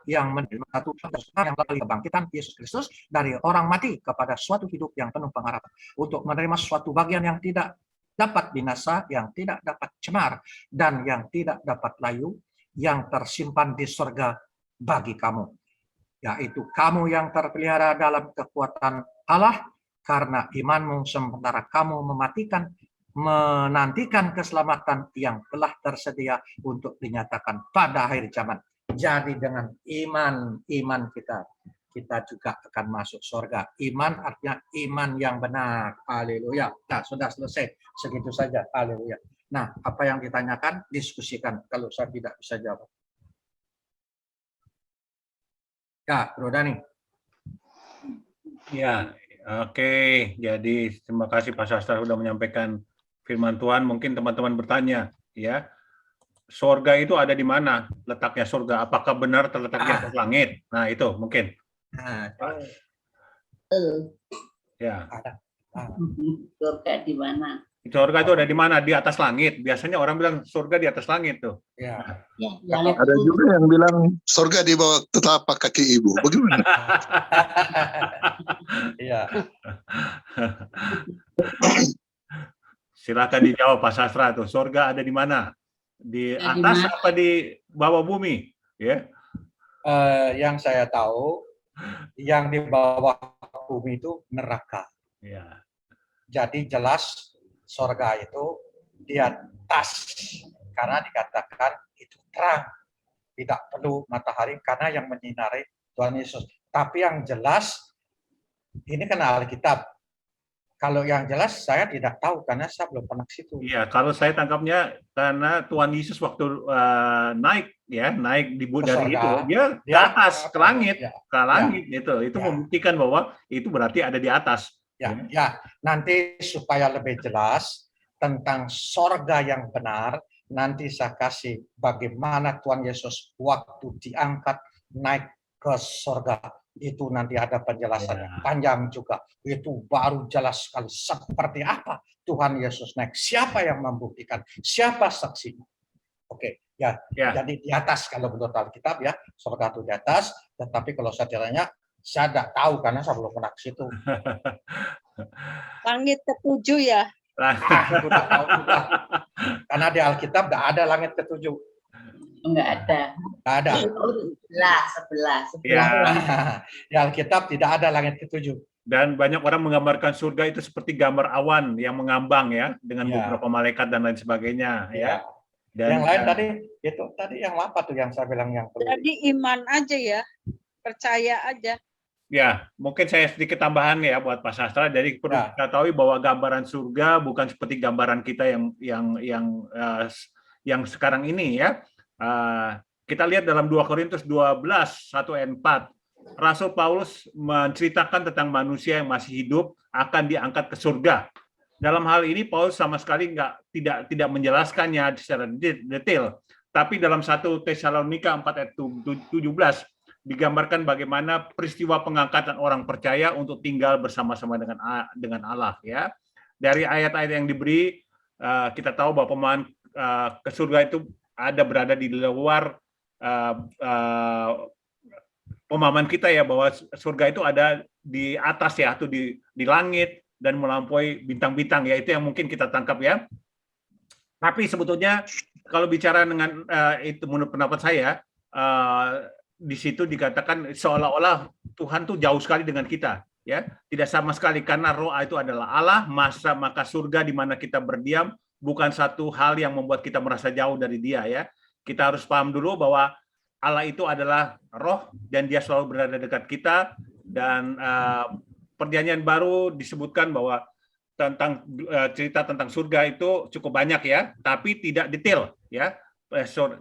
Speaker 8: yang menerima satu yang melalui kebangkitan Yesus Kristus dari orang mati kepada suatu hidup yang penuh pengharapan, untuk menerima suatu bagian yang tidak dapat binasa, yang tidak dapat cemar, dan yang tidak dapat layu, yang tersimpan di surga bagi kamu, yaitu kamu yang terpelihara dalam kekuatan Allah karena imanmu, sementara kamu menantikan keselamatan yang telah tersedia untuk dinyatakan pada akhir zaman. Jadi dengan iman kita juga akan masuk surga. Iman artinya iman yang benar. Haleluya. Nah, sudah selesai. Segitu saja. Haleluya. Nah, apa yang ditanyakan, diskusikan kalau saya tidak bisa jawab. Ya, Bro Dani.
Speaker 3: Ya, oke. Jadi terima kasih Pak Sastra sudah menyampaikan firman Tuhan. Mungkin teman-teman bertanya, ya. Surga itu ada di mana letaknya surga? Apakah benar terletak di atas langit? Nah, itu mungkin. Ya.
Speaker 10: Surga di mana?
Speaker 3: Surga itu ada di mana? Di atas langit. Biasanya orang bilang surga di atas langit tuh.
Speaker 8: Ya.
Speaker 9: Ada juga yang bilang surga di bawah telapak kaki ibu. Bagaimana?
Speaker 8: Iya.
Speaker 3: Silakan dijawab Pak Sastra tuh. Surga ada di mana? Di atas apa di bawah bumi? Ya.
Speaker 8: Yang saya tahu, yang di bawah bumi itu neraka.
Speaker 3: Ya.
Speaker 8: Jadi jelas surga itu di atas, karena dikatakan itu terang, tidak perlu matahari karena yang menyinari Tuhan Yesus. Tapi yang jelas ini kan Alkitab. Kalau yang jelas saya tidak tahu karena saya belum pernah ke situ.
Speaker 3: Iya, kalau saya tangkapnya karena Tuhan Yesus waktu naik di dari itu dia ke atas ke langit, itu membuktikan bahwa itu berarti ada di atas.
Speaker 8: Ya, nanti supaya lebih jelas tentang sorga yang benar, nanti saya kasih bagaimana Tuhan Yesus waktu diangkat naik ke sorga. Itu nanti ada penjelasan yang panjang juga. Itu baru jelas sekali seperti apa Tuhan Yesus naik. Siapa yang membuktikan? Siapa saksinya? Oke, ya. Jadi di atas kalau menurut Alkitab ya, surga itu di atas. Tetapi kalau saya tanya, saya tidak tahu karena saya belum pernah ke situ.
Speaker 7: Langit ketujuh ya?
Speaker 8: Sudah tahu sudah. Karena di Alkitab tidak ada langit ketujuh.
Speaker 10: Enggak ada.
Speaker 8: Enggak ada.
Speaker 10: Sebelah.
Speaker 3: Ya.
Speaker 8: Di Alkitab tidak ada langit ketujuh.
Speaker 3: Dan banyak orang menggambarkan surga itu seperti gambar awan yang mengambang ya, dengan beberapa malaikat dan lain sebagainya ya. Dan
Speaker 8: yang lain tadi yang apa tuh yang saya bilang yang perlu.
Speaker 7: Jadi iman aja ya, percaya aja.
Speaker 3: Ya, mungkin saya sedikit tambahan ya buat Pak Sastra. Jadi perlu kita tahu bahwa gambaran surga bukan seperti gambaran kita yang sekarang ini ya. Kita lihat dalam 2 Korintus 12, 1-4. Rasul Paulus menceritakan tentang manusia yang masih hidup akan diangkat ke surga. Dalam hal ini Paulus sama sekali tidak menjelaskannya secara detail. Tapi dalam 1 Tesalonika 4:17 digambarkan bagaimana peristiwa pengangkatan orang percaya untuk tinggal bersama-sama dengan Allah ya. Dari ayat-ayat yang diberi kita tahu bahwa pemahaman ke surga itu berada di luar pemahaman kita ya, bahwa surga itu ada di atas ya, atau di langit dan melampaui bintang-bintang ya, itu yang mungkin kita tangkap ya. Tapi sebetulnya kalau bicara dengan itu menurut pendapat saya di situ dikatakan seolah-olah Tuhan tuh jauh sekali dengan kita ya, tidak sama sekali, karena roh itu adalah Allah, maka surga di mana kita berdiam bukan satu hal yang membuat kita merasa jauh dari Dia ya. Kita harus paham dulu bahwa Allah itu adalah roh dan Dia selalu berada dekat kita, dan Perjanjian Baru disebutkan bahwa tentang cerita tentang surga itu cukup banyak ya, tapi tidak detail ya.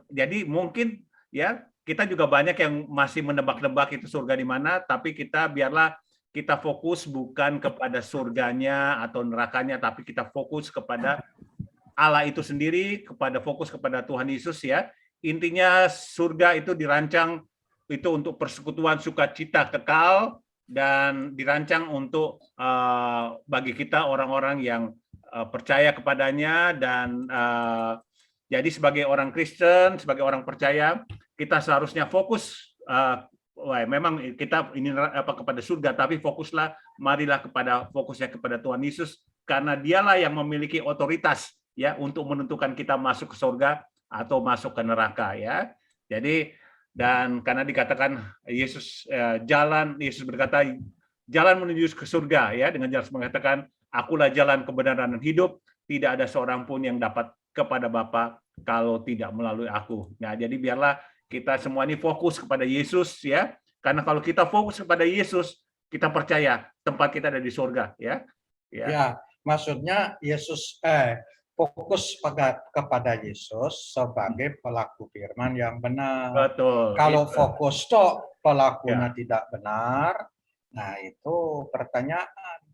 Speaker 3: Jadi mungkin ya kita juga banyak yang masih menebak-nebak itu surga di mana, tapi biarlah kita fokus bukan kepada surganya atau nerakanya, tapi kita fokus kepada Allah itu sendiri, fokus kepada Tuhan Yesus ya. Intinya surga itu dirancang itu untuk persekutuan sukacita kekal, dan dirancang untuk bagi kita orang-orang yang percaya kepadanya. Dan jadi sebagai orang Kristen, sebagai orang percaya, kita seharusnya fokus. Memang kita ini kepada surga, tapi marilah fokusnya kepada Tuhan Yesus, karena dialah yang memiliki otoritas ya untuk menentukan kita masuk ke surga atau masuk ke neraka ya. Jadi dan karena dikatakan Yesus berkata jalan menuju ke surga ya, dengan jelas mengatakan akulah jalan, kebenaran dan hidup, tidak ada seorang pun yang dapat kepada Bapa kalau tidak melalui aku. Nah, jadi biarlah kita semua ini fokus kepada Yesus ya, karena kalau kita fokus kepada Yesus, kita percaya tempat kita ada di surga ya.
Speaker 8: Ya, maksudnya Yesus fokus kepada Yesus sebagai pelaku firman yang benar.
Speaker 3: Betul.
Speaker 8: Kalau fokus pelakunya tidak benar, nah itu pertanyaan.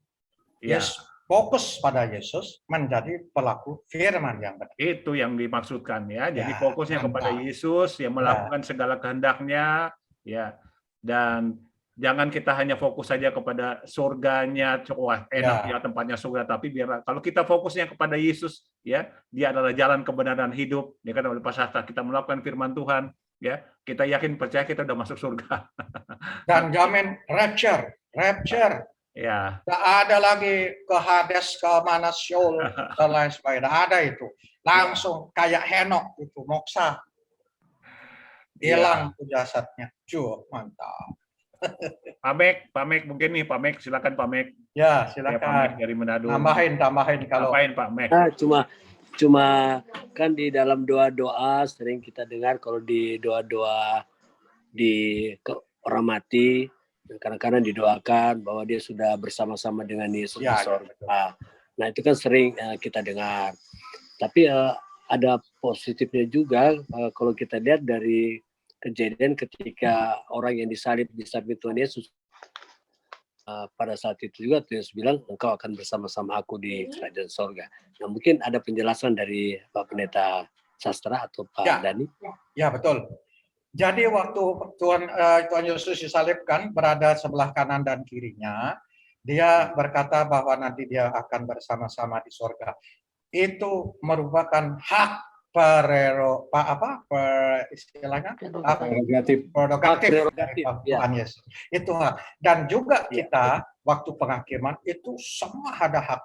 Speaker 8: Yes, fokus pada Yesus menjadi pelaku firman yang benar.
Speaker 3: Itu yang dimaksudkan ya. Jadi fokusnya kepada Yesus yang melakukan segala kehendaknya ya. Dan jangan kita hanya fokus saja kepada surganya, enak ya tempatnya surga, tapi biar kalau kita fokusnya kepada Yesus ya, dia adalah jalan, kebenaran, hidup. Dia kata oleh pastor, kita melakukan firman Tuhan ya, kita yakin percaya kita udah masuk surga.
Speaker 8: Dan jamin rapture.
Speaker 3: Ya.
Speaker 8: Tidak ada lagi ke Hades, ke mana Sheol dan lain sebagainya. Tidak ada itu. Langsung kayak Henok itu moksa. Hilang jasadnya. Mantap.
Speaker 3: Pak Mek mungkin nih, Pak Mek silakan Pak Mek.
Speaker 8: Ya, silakan.
Speaker 3: Pak Mek dari Manado.
Speaker 8: Tambahin kalau.
Speaker 3: Tambahin Pak Mek.
Speaker 11: Cuma kan di dalam doa-doa sering kita dengar kalau di doa-doa di orang mati, kadang-kadang didoakan bahwa dia sudah bersama-sama dengan Yesus di surga. Nah itu kan sering kita dengar. Tapi ada positifnya juga kalau kita lihat dari kejadian ketika orang yang disalib di samping Tuhan Yesus, pada saat itu juga Tuhan Yesus bilang engkau akan bersama-sama aku di kerajaan surga. Nah mungkin ada penjelasan dari Pak Pendeta Sastra atau Pak Dani.
Speaker 8: Ya betul. Jadi waktu Tuhan Yesus disalibkan berada sebelah kanan dan kirinya, dia berkata bahwa nanti dia akan bersama-sama di surga. Itu merupakan hak prerogatif dari Tuhan Yesus. Itu hak. Dan juga kita waktu penghakiman itu semua ada hak.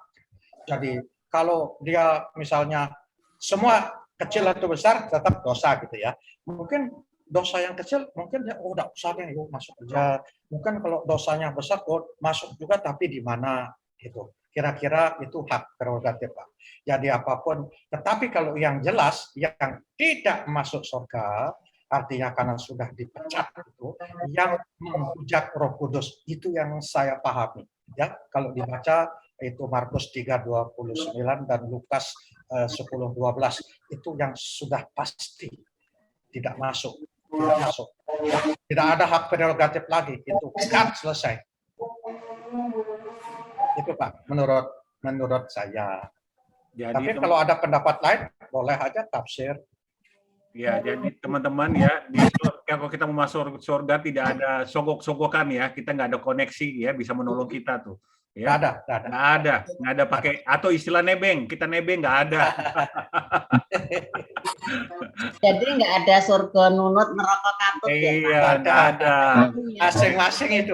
Speaker 8: Jadi kalau dia misalnya semua kecil atau besar tetap dosa gitu ya. Mungkin dosa yang kecil mungkin ya udah usah deh masuk aja. Mungkin kalau dosanya besar masuk juga tapi di mana gitu. Kira-kira itu hak prerogatif Pak. Jadi apapun, tetapi kalau yang jelas yang tidak masuk surga, artinya karena sudah dipecat itu, yang menghujat Roh Kudus itu yang saya pahami. Ya, kalau dibaca itu Markus 3:29 dan Lukas 10:12 itu yang sudah pasti tidak masuk. Tidak ada hak prerogatif lagi, itu kan selesai. Itu Pak, menurut saya.
Speaker 3: Jadi,
Speaker 8: tapi kalau ada pendapat lain, boleh aja tafsir.
Speaker 3: Ya, jadi teman-teman ya, kalau kita mau masuk surga tidak ada sogok-sogokan ya, kita nggak ada koneksi ya, bisa menolong kita tuh. Ya, nggak ada pakai atau istilah nebeng, kita nebeng nggak ada.
Speaker 5: Jadi nggak ada surga nunut neraka katut ya.
Speaker 3: Iya, nggak ada.
Speaker 8: Masing-masing.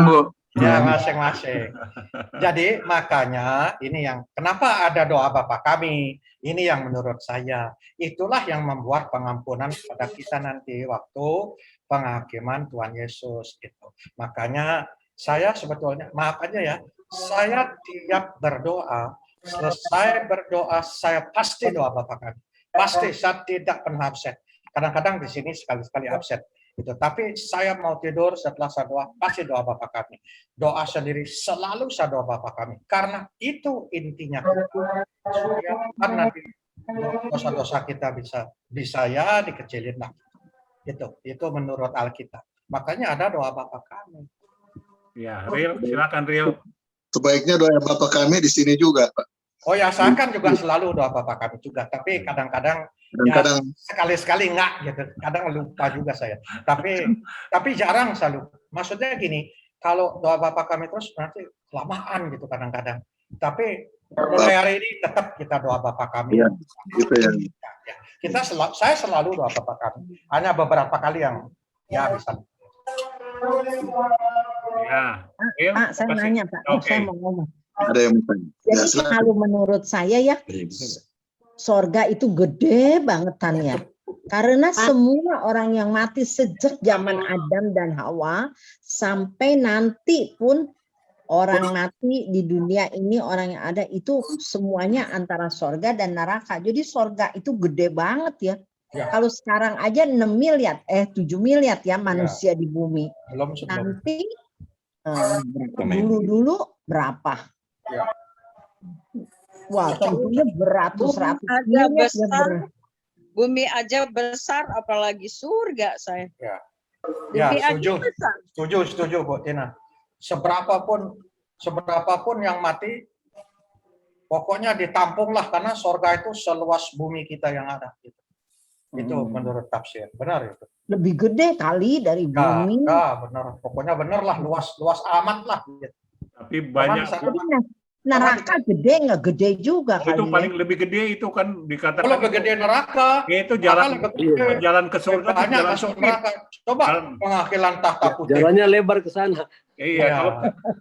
Speaker 9: Bu.
Speaker 8: Ya, masing-masing. Jadi makanya ini yang kenapa ada doa Bapa kami. Ini yang menurut saya itulah yang membuat pengampunan pada kita nanti waktu penghakiman Tuhan Yesus itu. Makanya saya sebetulnya maaf aja ya, saya tiap berdoa, selesai berdoa saya pasti doa Bapa kami. Pasti saya tidak pernah absen. Kadang-kadang di sini sekali-sekali absen. Itu. Tapi saya mau tidur setelah saya doa, pasti doa Bapa kami. Doa sendiri selalu saya doa Bapa kami. Karena itu intinya kita. Supaya kan nanti dosa-dosa kita bisa ya dikecilin lah. Itu menurut Alkitab. Makanya ada doa Bapa kami.
Speaker 3: Ya, Real, silakan Real.
Speaker 9: Sebaiknya doa Bapa kami di sini juga, Pak.
Speaker 8: Oh ya, saya kan juga selalu doa Bapa kami juga. Tapi kadang-kadang ya, sekali-sekali enggak gitu. Kadang lupa juga saya. Tapi jarang selalu. Maksudnya gini, kalau doa Bapa kami terus nanti kelamaan gitu kadang-kadang. Tapi mulai hari ini tetap kita doa Bapa kami.
Speaker 9: Ya, gitu ya.
Speaker 8: Saya selalu doa Bapa kami. Hanya beberapa kali yang ya bisa.
Speaker 3: Ya,
Speaker 2: Pak, saya nanya Pak, saya mau ngomong.
Speaker 9: Ada yang bertanya.
Speaker 2: Jadi kalau menurut saya ya, sorga itu gede banget ya. Karena semua orang yang mati sejak zaman Adam dan Hawa sampai nanti pun orang mati di dunia ini, orang yang ada itu semuanya antara sorga dan neraka. Jadi sorga itu gede banget ya. Kalau sekarang aja 6 miliar, 7 miliar ya manusia di bumi. Nanti dulu berapa? Wah, tentunya beratus-ratus miliar.
Speaker 7: Besar, bumi aja besar, apalagi surga saya.
Speaker 8: Ya,
Speaker 7: Bumi
Speaker 8: setuju Bu Tina. Seberapapun yang mati, pokoknya ditampunglah karena sorga itu seluas bumi kita yang ada. Itu menurut tafsir, benar itu.
Speaker 2: Lebih gede kali dari bumi.
Speaker 8: Benar. Pokoknya benar lah, luas amat lah. Gitu.
Speaker 3: Tapi banyak.
Speaker 2: Neraka gede nggak gede juga
Speaker 3: itu
Speaker 2: kali
Speaker 3: paling lebih gede itu kan dikatakan.
Speaker 8: Kalau lebih gede neraka.
Speaker 3: Itu jalan ke surga.
Speaker 8: Banyak masuk neraka. Coba pengakhiran tahta putih.
Speaker 11: Jalannya lebar ke sana.
Speaker 3: Iya,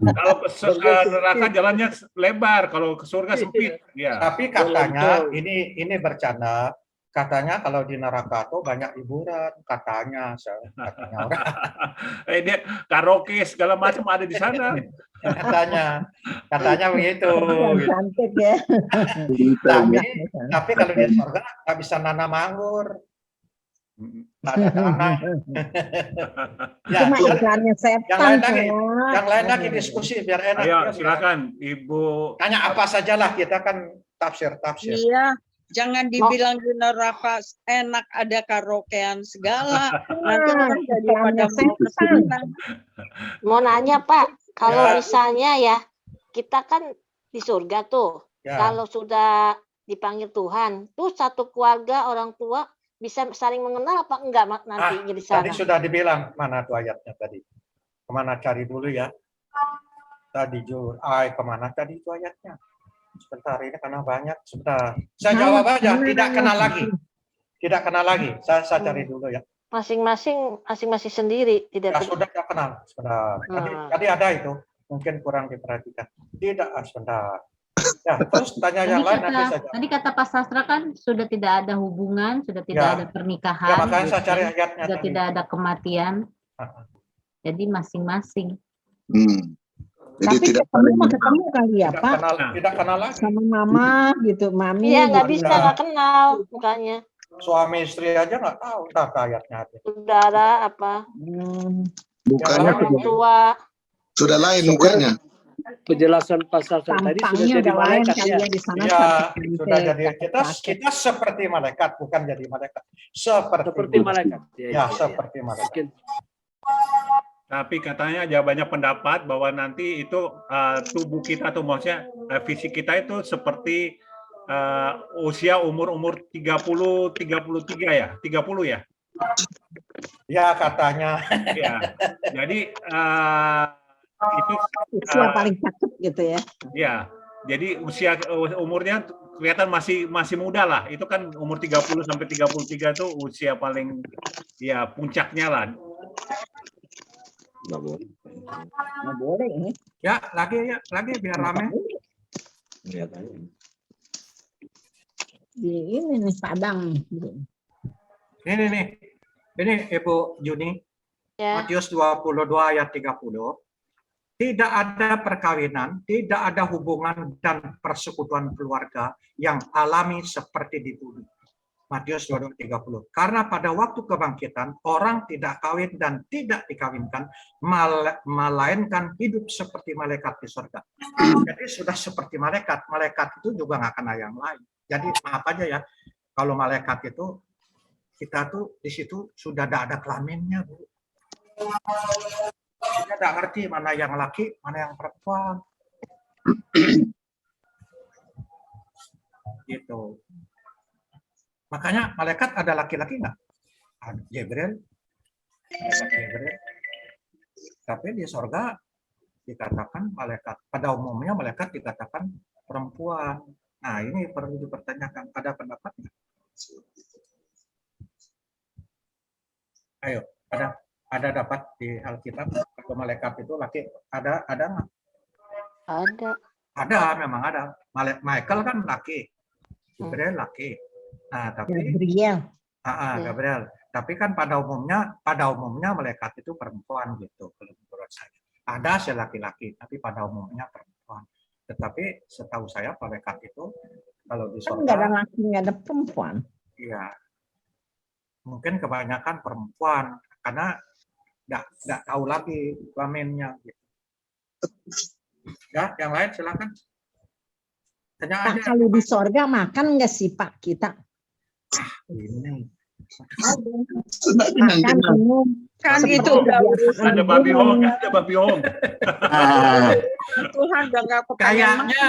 Speaker 3: kalau ke neraka jalannya lebar, kalau ke surga sempit. Ya.
Speaker 8: Tapi katanya ini bercanda. Katanya kalau di neraka tuh banyak hiburan, katanya orang.
Speaker 3: Dia karaoke segala macam ada di sana. Katanya begitu.
Speaker 2: Cantik ya.
Speaker 8: Tapi kalau di surga nggak bisa nanam anggur. Ada tanah.
Speaker 2: Cuma iklannya setan.
Speaker 8: Yang lain lagi diskusi biar enak.
Speaker 3: Ayo silakan Ibu.
Speaker 8: Tanya apa sajalah, kita kan tafsir.
Speaker 7: Iya. Jangan dibilang di neraka enak ada karaokean segala. Nanti orang jadi pada mau ke sana.
Speaker 6: Mau nanya Pak, kalau misalnya ya kita kan di surga tuh, kalau sudah dipanggil Tuhan, tuh satu keluarga orang tua bisa saling mengenal apa enggak nanti di sana?
Speaker 8: Tadi sudah dibilang, mana tuh ayatnya tadi? Kemana cari dulu ya? Tadi kemana tadi itu ayatnya? Sebentar, ini karena banyak. Sebentar. Saya jawab aja, tidak kenal lagi. Tidak kenal lagi. Saya cari dulu ya.
Speaker 6: Masing-masing sendiri. Tidak
Speaker 8: sudah kenal. Sebentar. Tadi ada itu. Mungkin kurang diperhatikan. Tidak, sebentar. Ya, terus tanya yang lain nanti saja.
Speaker 12: Tadi kata Pak Sastra kan sudah tidak ada hubungan, sudah tidak ada pernikahan.
Speaker 8: Makanya saya cari ayatnya.
Speaker 12: Sudah tidak ada kematian. Jadi masing-masing.
Speaker 2: Tapi ketemu kali ya Pak.
Speaker 8: Tidak kenal lagi.
Speaker 2: Sama mama gitu, mami.
Speaker 6: Iya nggak bisa, nggak kenal mukanya.
Speaker 8: Suami istri aja nggak tahu ayatnya.
Speaker 6: Saudara apa?
Speaker 9: Mukanya
Speaker 6: tua.
Speaker 9: Sudah lain mukanya.
Speaker 11: Penjelasan pasal tadi sudah jadi malaikat ya.
Speaker 8: Sudah jadi kita seperti malaikat, bukan jadi malaikat. Seperti
Speaker 11: malaikat.
Speaker 8: Ya, seperti malaikat.
Speaker 3: Tapi katanya ada banyak pendapat bahwa nanti itu tubuh kita atau maksudnya fisik kita itu seperti usia umur 30 33 ya, 30 ya.
Speaker 8: Ya katanya.
Speaker 3: Ya. Jadi itu
Speaker 2: usia paling cakep gitu ya.
Speaker 3: Ya. Jadi umurnya kelihatan masih muda lah. Itu kan umur 30 sampai 33 itu usia paling ya puncaknya lah.
Speaker 2: Nggak boleh ini.
Speaker 8: Ya, lagi biar rame.
Speaker 2: Di ini nih Padang.
Speaker 8: Ini Ibu Juni. Matius 22 ayat 30. Tidak ada perkawinan, tidak ada hubungan dan persekutuan keluarga yang alami seperti di bumi. Matius 22:30. Karena pada waktu kebangkitan orang tidak kawin dan tidak dikawinkan, melainkan hidup seperti malaikat di surga. Jadi sudah seperti malaikat. Malaikat itu juga nggak kena yang lain. Jadi maaf aja ya, kalau malaikat itu kita tuh di situ sudah ada kelaminnya, Bu. Kita nggak ngerti mana yang laki, mana yang perempuan. Gitu. Makanya malaikat ada laki-laki nggak? Ada Gabriel. Tapi di sorga dikatakan malaikat. Pada umumnya malaikat dikatakan perempuan. Nah ini perlu dipertanyakan. Ada pendapat nggak? Ayo, ada dapat di Alkitab kalau malaikat itu laki? Ada nggak? Ada, memang ada. Michael kan laki, Gabriel laki. Nah, tapi Gabriel. Tapi kan pada umumnya malaikat itu perempuan gitu kalau menurut saya. Ada sih laki-laki, tapi pada umumnya perempuan. Tetapi setahu saya malaikat itu kalau di surga
Speaker 2: nggak ada laki, nggak ada perempuan.
Speaker 8: Iya. Mungkin kebanyakan perempuan karena nggak tahu lagi kelaminnya gitu. Ya, yang lain silakan. Tanya aja.
Speaker 2: Kalau di sorga makan nggak sih Pak kita?
Speaker 8: Ini.
Speaker 2: Makan minum.
Speaker 7: Kan itu udah urusan
Speaker 3: Ada babi hong, ada babi hong.
Speaker 7: Tuhan udah nggak
Speaker 8: Kayaknya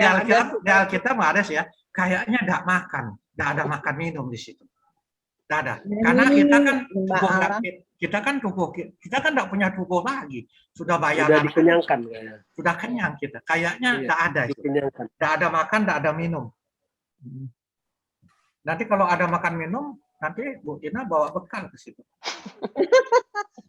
Speaker 7: makan.
Speaker 8: di Alkitab ada sih ya. Kayaknya nggak makan, nggak ada makan minum di situ. Nggak ada. Karena kita kan nggak punya tubuh lagi. Sudah bayar.
Speaker 11: Sudah dikenyangkan.
Speaker 8: Sudah kenyang kita. Kayaknya nggak ada itu.
Speaker 11: Dikenyangkan.
Speaker 8: Nggak ada makan, nggak ada minum. Nanti kalau ada makan minum, nanti Bu Tina bawa bekal ke situ.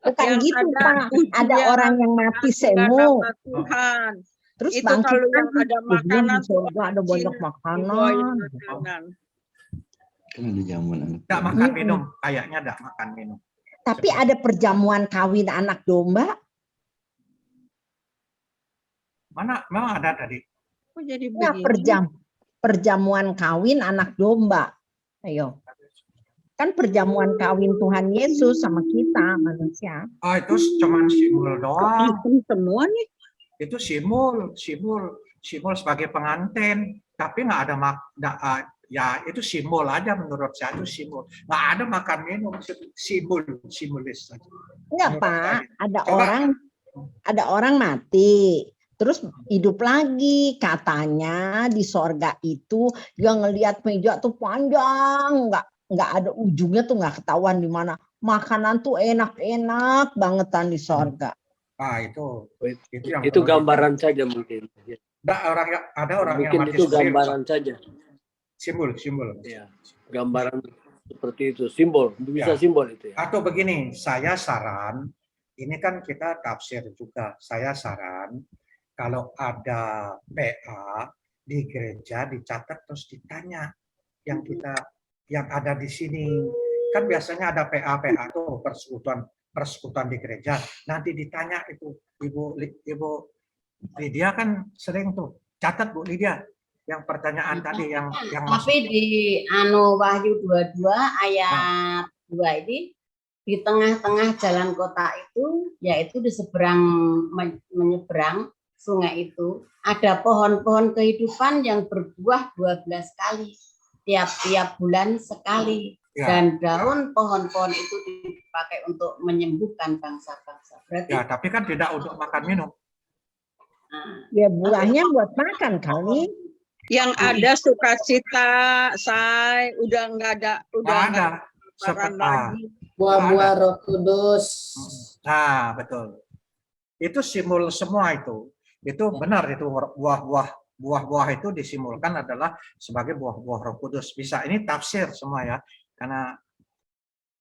Speaker 2: Bukan gitu Pak. Ada orang yang mati semu.
Speaker 7: Tuhan.
Speaker 2: Terus
Speaker 7: Itu
Speaker 2: bangkit
Speaker 7: kalau yang
Speaker 2: lagi.
Speaker 7: ada makanan,
Speaker 2: Di surga ada banyak makanan.
Speaker 8: Nggak makan minum, kayaknya nggak makan minum.
Speaker 2: Tapi ada perjamuan kawin anak domba.
Speaker 8: Mana memang ada tadi.
Speaker 7: Kok jadi
Speaker 2: Ya,
Speaker 7: begini?
Speaker 2: perjamuan kawin anak domba. Ayo. Kan perjamuan kawin Tuhan Yesus sama kita manusia.
Speaker 8: Oh, itu cuman simbol doang.
Speaker 7: Semua nih.
Speaker 8: Itu simbol sebagai pengantin. Tapi nggak ada ya itu simbol aja menurut saya, itu simbol. Nggak ada makan minum, simbolis saja.
Speaker 2: Enggak Pak, ada orang mati. Terus hidup lagi, katanya di sorga itu yang ngelihat meja tuh panjang, nggak ada ujungnya tuh, nggak ketahuan di mana. Makanan tuh enak-enak bangetan di sorga.
Speaker 8: Ah yang
Speaker 11: itu gambaran saja mungkin.
Speaker 8: Ada orang
Speaker 11: mungkin
Speaker 8: yang mati
Speaker 11: itu
Speaker 8: sendiri,
Speaker 11: gambaran saja.
Speaker 8: Simbol.
Speaker 11: Ya, gambaran seperti itu, simbol, bisa
Speaker 8: Ya.
Speaker 11: simbol itu ya.
Speaker 8: Atau begini, saya saran, ini kan kita tafsir juga. Saya saran kalau ada PA di gereja dicatat terus ditanya yang ada di sini. Kan biasanya ada PA tuh persekutuan di gereja. Nanti ditanya itu Ibu Lydia kan sering tuh catat Bu Lydia yang pertanyaan tadi yang
Speaker 5: Tapi di Wahyu 22 ayat 2 ini di tengah-tengah jalan kota itu, yaitu di seberang menyeberang sungai itu, ada pohon-pohon kehidupan yang berbuah 12 kali, tiap-tiap bulan sekali.
Speaker 8: Ya.
Speaker 5: Dan daun pohon-pohon itu dipakai untuk menyembuhkan bangsa-bangsa. Berarti
Speaker 8: Ya, tapi kan tidak untuk makan minum.
Speaker 2: Ya buahnya buat makan kali.
Speaker 7: Yang ada sukacita, say, udah nggak ada, udah
Speaker 8: Nggak
Speaker 7: nggak
Speaker 8: ada.
Speaker 7: lebaran lagi.
Speaker 1: Buah-buah Roh Kudus.
Speaker 8: Nah, betul. Itu simbol semua itu. Itu benar itu buah-buah itu disimbolkan adalah sebagai buah-buah Roh Kudus. Bisa ini tafsir semua ya. Karena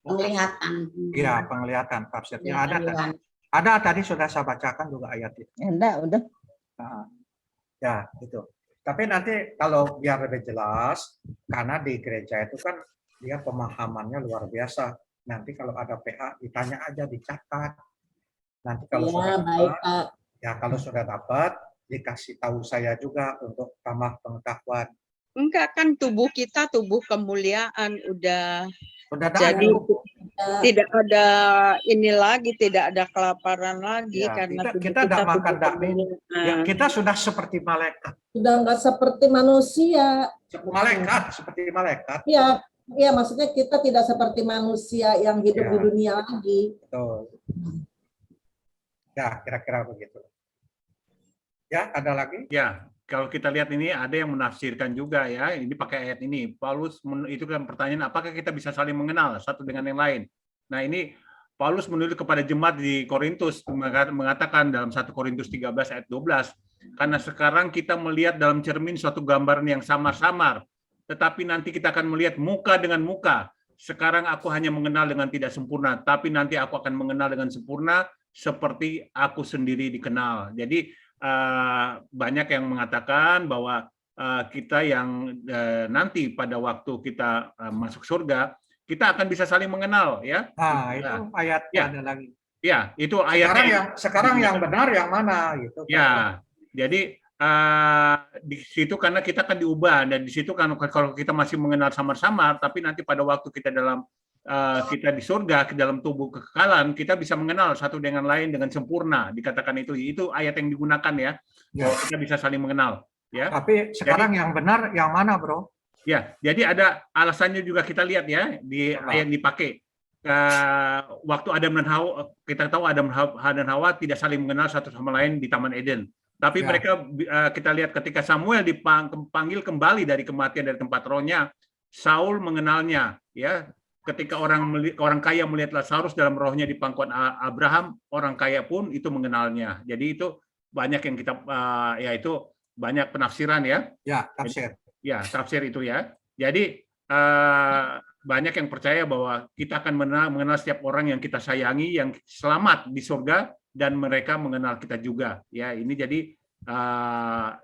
Speaker 5: penglihatan.
Speaker 8: iya, penglihatan tafsirnya ada tadi.
Speaker 5: Penglihatan.
Speaker 8: Ada tadi sudah saya bacakan juga ayat itu.
Speaker 2: Udah.
Speaker 8: Nah, ya, itu. Tapi nanti kalau biar lebih jelas, karena di gereja itu kan dia pemahamannya luar biasa. Nanti kalau ada PA ditanya aja, dicatat. Nanti kalau
Speaker 1: Ya,
Speaker 8: sudah
Speaker 1: baik,
Speaker 8: dapat,
Speaker 1: Pak.
Speaker 8: ya kalau sudah dapat dikasih tahu saya juga untuk tambah pengetahuan.
Speaker 7: Enggak kan tubuh kita tubuh kemuliaan udah
Speaker 8: Udah
Speaker 7: jadi
Speaker 8: dalam.
Speaker 7: tidak ada ini lagi, tidak ada kelaparan lagi
Speaker 8: Ya,
Speaker 7: karena tubuh
Speaker 8: kita tidak
Speaker 7: tubuh
Speaker 8: makan, tidak minum. Ya,
Speaker 7: kemuliaan.
Speaker 8: kita sudah seperti malaikat.
Speaker 1: Sudah nggak seperti manusia.
Speaker 8: Malaikat, seperti malaikat.
Speaker 1: Ya, ya maksudnya kita tidak seperti manusia yang hidup
Speaker 8: Ya.
Speaker 1: di dunia lagi.
Speaker 8: Betul. Ya, kira-kira begitu. Ya, ada lagi?
Speaker 3: Ya, kalau kita lihat ini ada yang menafsirkan juga ya. Ini pakai ayat ini. Paulus itu kan pertanyaan, apakah kita bisa saling mengenal satu dengan yang lain? Nah, ini Paulus menulis kepada jemaat di Korintus mengatakan dalam 1 Korintus 13 ayat 12, karena sekarang kita melihat dalam cermin suatu gambaran yang samar-samar, tetapi nanti kita akan melihat muka dengan muka. Sekarang aku hanya mengenal dengan tidak sempurna, tapi nanti aku akan mengenal dengan sempurna seperti aku sendiri dikenal. Jadi banyak yang mengatakan bahwa kita yang nanti pada waktu kita masuk surga, kita akan bisa saling mengenal, ya.
Speaker 8: Nah, itu ayatnya
Speaker 3: ya.
Speaker 8: ada lagi.
Speaker 3: Ya, itu ayatnya.
Speaker 8: Sekarang yang benar yang mana gitu.
Speaker 3: Ya, jadi di situ karena kita akan diubah, dan di situ kan kalau kita masih mengenal samar-samar, tapi nanti pada waktu kita kita di surga, ke dalam tubuh kekekalan, kita bisa mengenal satu dengan lain dengan sempurna. Dikatakan itu ayat yang digunakan ya.
Speaker 8: Ya.
Speaker 3: Kita bisa saling mengenal. Ya.
Speaker 8: Tapi sekarang yang benar yang mana, bro?
Speaker 3: Ya, jadi ada alasannya juga kita lihat ya di ayat yang dipakai. Waktu Adam dan Hawa, kita tahu Adam dan Hawa tidak saling mengenal satu sama lain di Taman Eden. Tapi mereka, kita lihat ketika Samuel dipanggil kembali dari kematian dari tempat rohnya, Saul mengenalnya. Ya, ketika orang kaya melihat Lazarus dalam rohnya di pangkuan Abraham, orang kaya pun itu mengenalnya. Jadi itu banyak yang kita, ya itu banyak penafsiran ya.
Speaker 8: Ya, tafsir.
Speaker 3: Ya, tafsir itu ya. Jadi banyak yang percaya bahwa kita akan mengenal setiap orang yang kita sayangi, yang selamat di surga, dan mereka mengenal kita juga. Ya, ini jadi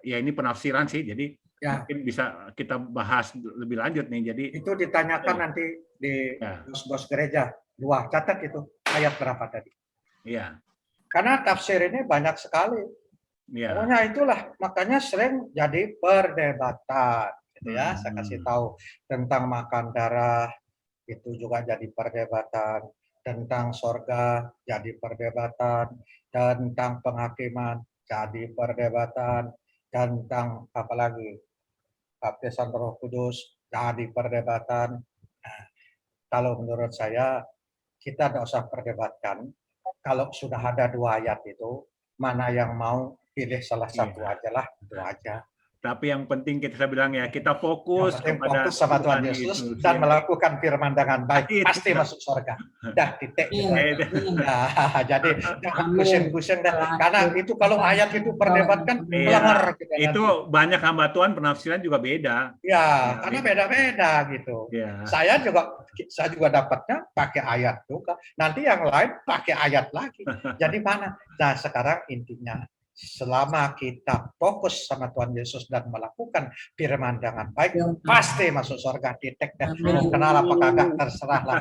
Speaker 3: ya ini penafsiran sih. Jadi mungkin bisa kita bahas lebih lanjut nih. Jadi
Speaker 8: itu ditanyakan nanti di bos-bos gereja. Dua, catat itu ayat berapa tadi?
Speaker 3: Iya.
Speaker 8: Karena tafsir ini banyak sekali.
Speaker 3: Ya.
Speaker 8: Pokoknya itulah, makanya sering jadi perdebatan. Gitu ya, saya kasih tahu tentang makan darah, itu juga jadi perdebatan. Tentang sorga, jadi perdebatan. Tentang penghakiman, jadi perdebatan. Tentang apa lagi? Baptisan Roh Kudus, jadi perdebatan. Nah, kalau menurut saya, kita tidak usah perdebatkan. Kalau sudah ada dua ayat itu, mana yang mau pilih salah satu aja lah, itu aja.
Speaker 3: Tapi yang penting kita bilang ya, kita fokus kepada
Speaker 8: fokus sama Tuhan Yesus dan melakukan firman dengan baik, pasti masuk surga. Dah titik. Nah, jadi jangan pusing-pusing dah. Karena itu kalau ayat itu perdebatkan, melanggar.
Speaker 3: Itu banyak hamba Tuhan penafsiran juga beda.
Speaker 8: Ya, karena beda-beda gitu. Saya juga dapatnya pakai ayat juga. Nanti yang lain pakai ayat lagi. Jadi mana? Nah, sekarang intinya, selama kita fokus sama Tuhan Yesus dan melakukan firman dengan baik, pasti masuk surga, titik dah. Mau kenal apa kagak, terserah lah.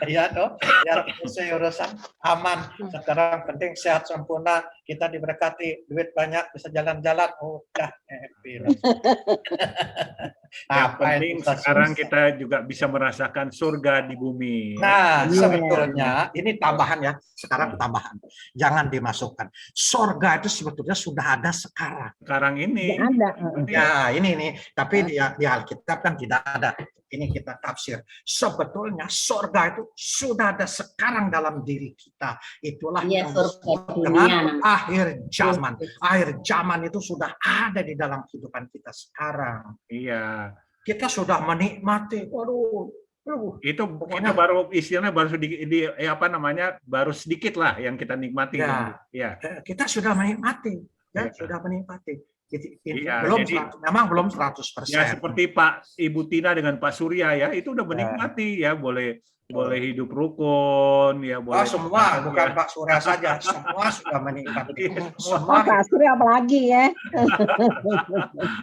Speaker 8: Ya toh, ya itu urusan aman. Sekarang penting sehat sempurna, kita diberkati, duit banyak, bisa jalan-jalan, udah happy.
Speaker 3: Yang penting sekarang kita juga bisa merasakan surga di bumi.
Speaker 8: Nah, sebetulnya ini tambahan ya, sekarang tambahan. Jangan dimasukkan. Surga itu sebetulnya sudah ada sekarang.
Speaker 3: Sekarang ini.
Speaker 8: Ya, ini. Tapi di Alkitab kan tidak ada. Ini kita tafsir. Sebetulnya surga itu sudah ada sekarang dalam diri kita. Itulah yang disebut dengan akhir zaman. Akhir zaman itu sudah ada di dalam kehidupan kita sekarang.
Speaker 3: Iya.
Speaker 8: Kita sudah menikmati. Waduh.
Speaker 3: Itu kita baru istilahnya baru sedikit lah yang kita nikmati.
Speaker 8: Ya. Kita sudah menikmati. Ya, sudah menikmati.
Speaker 3: Iya,
Speaker 8: memang belum 100%.
Speaker 3: Ya, seperti Ibu Tina dengan Pak Surya ya, itu udah menikmati ya, boleh hidup rukun ya, boleh.
Speaker 8: Semua, bukan Pak Surya saja, semua sudah menikmati.
Speaker 2: Semua Pak Surya apalagi ya.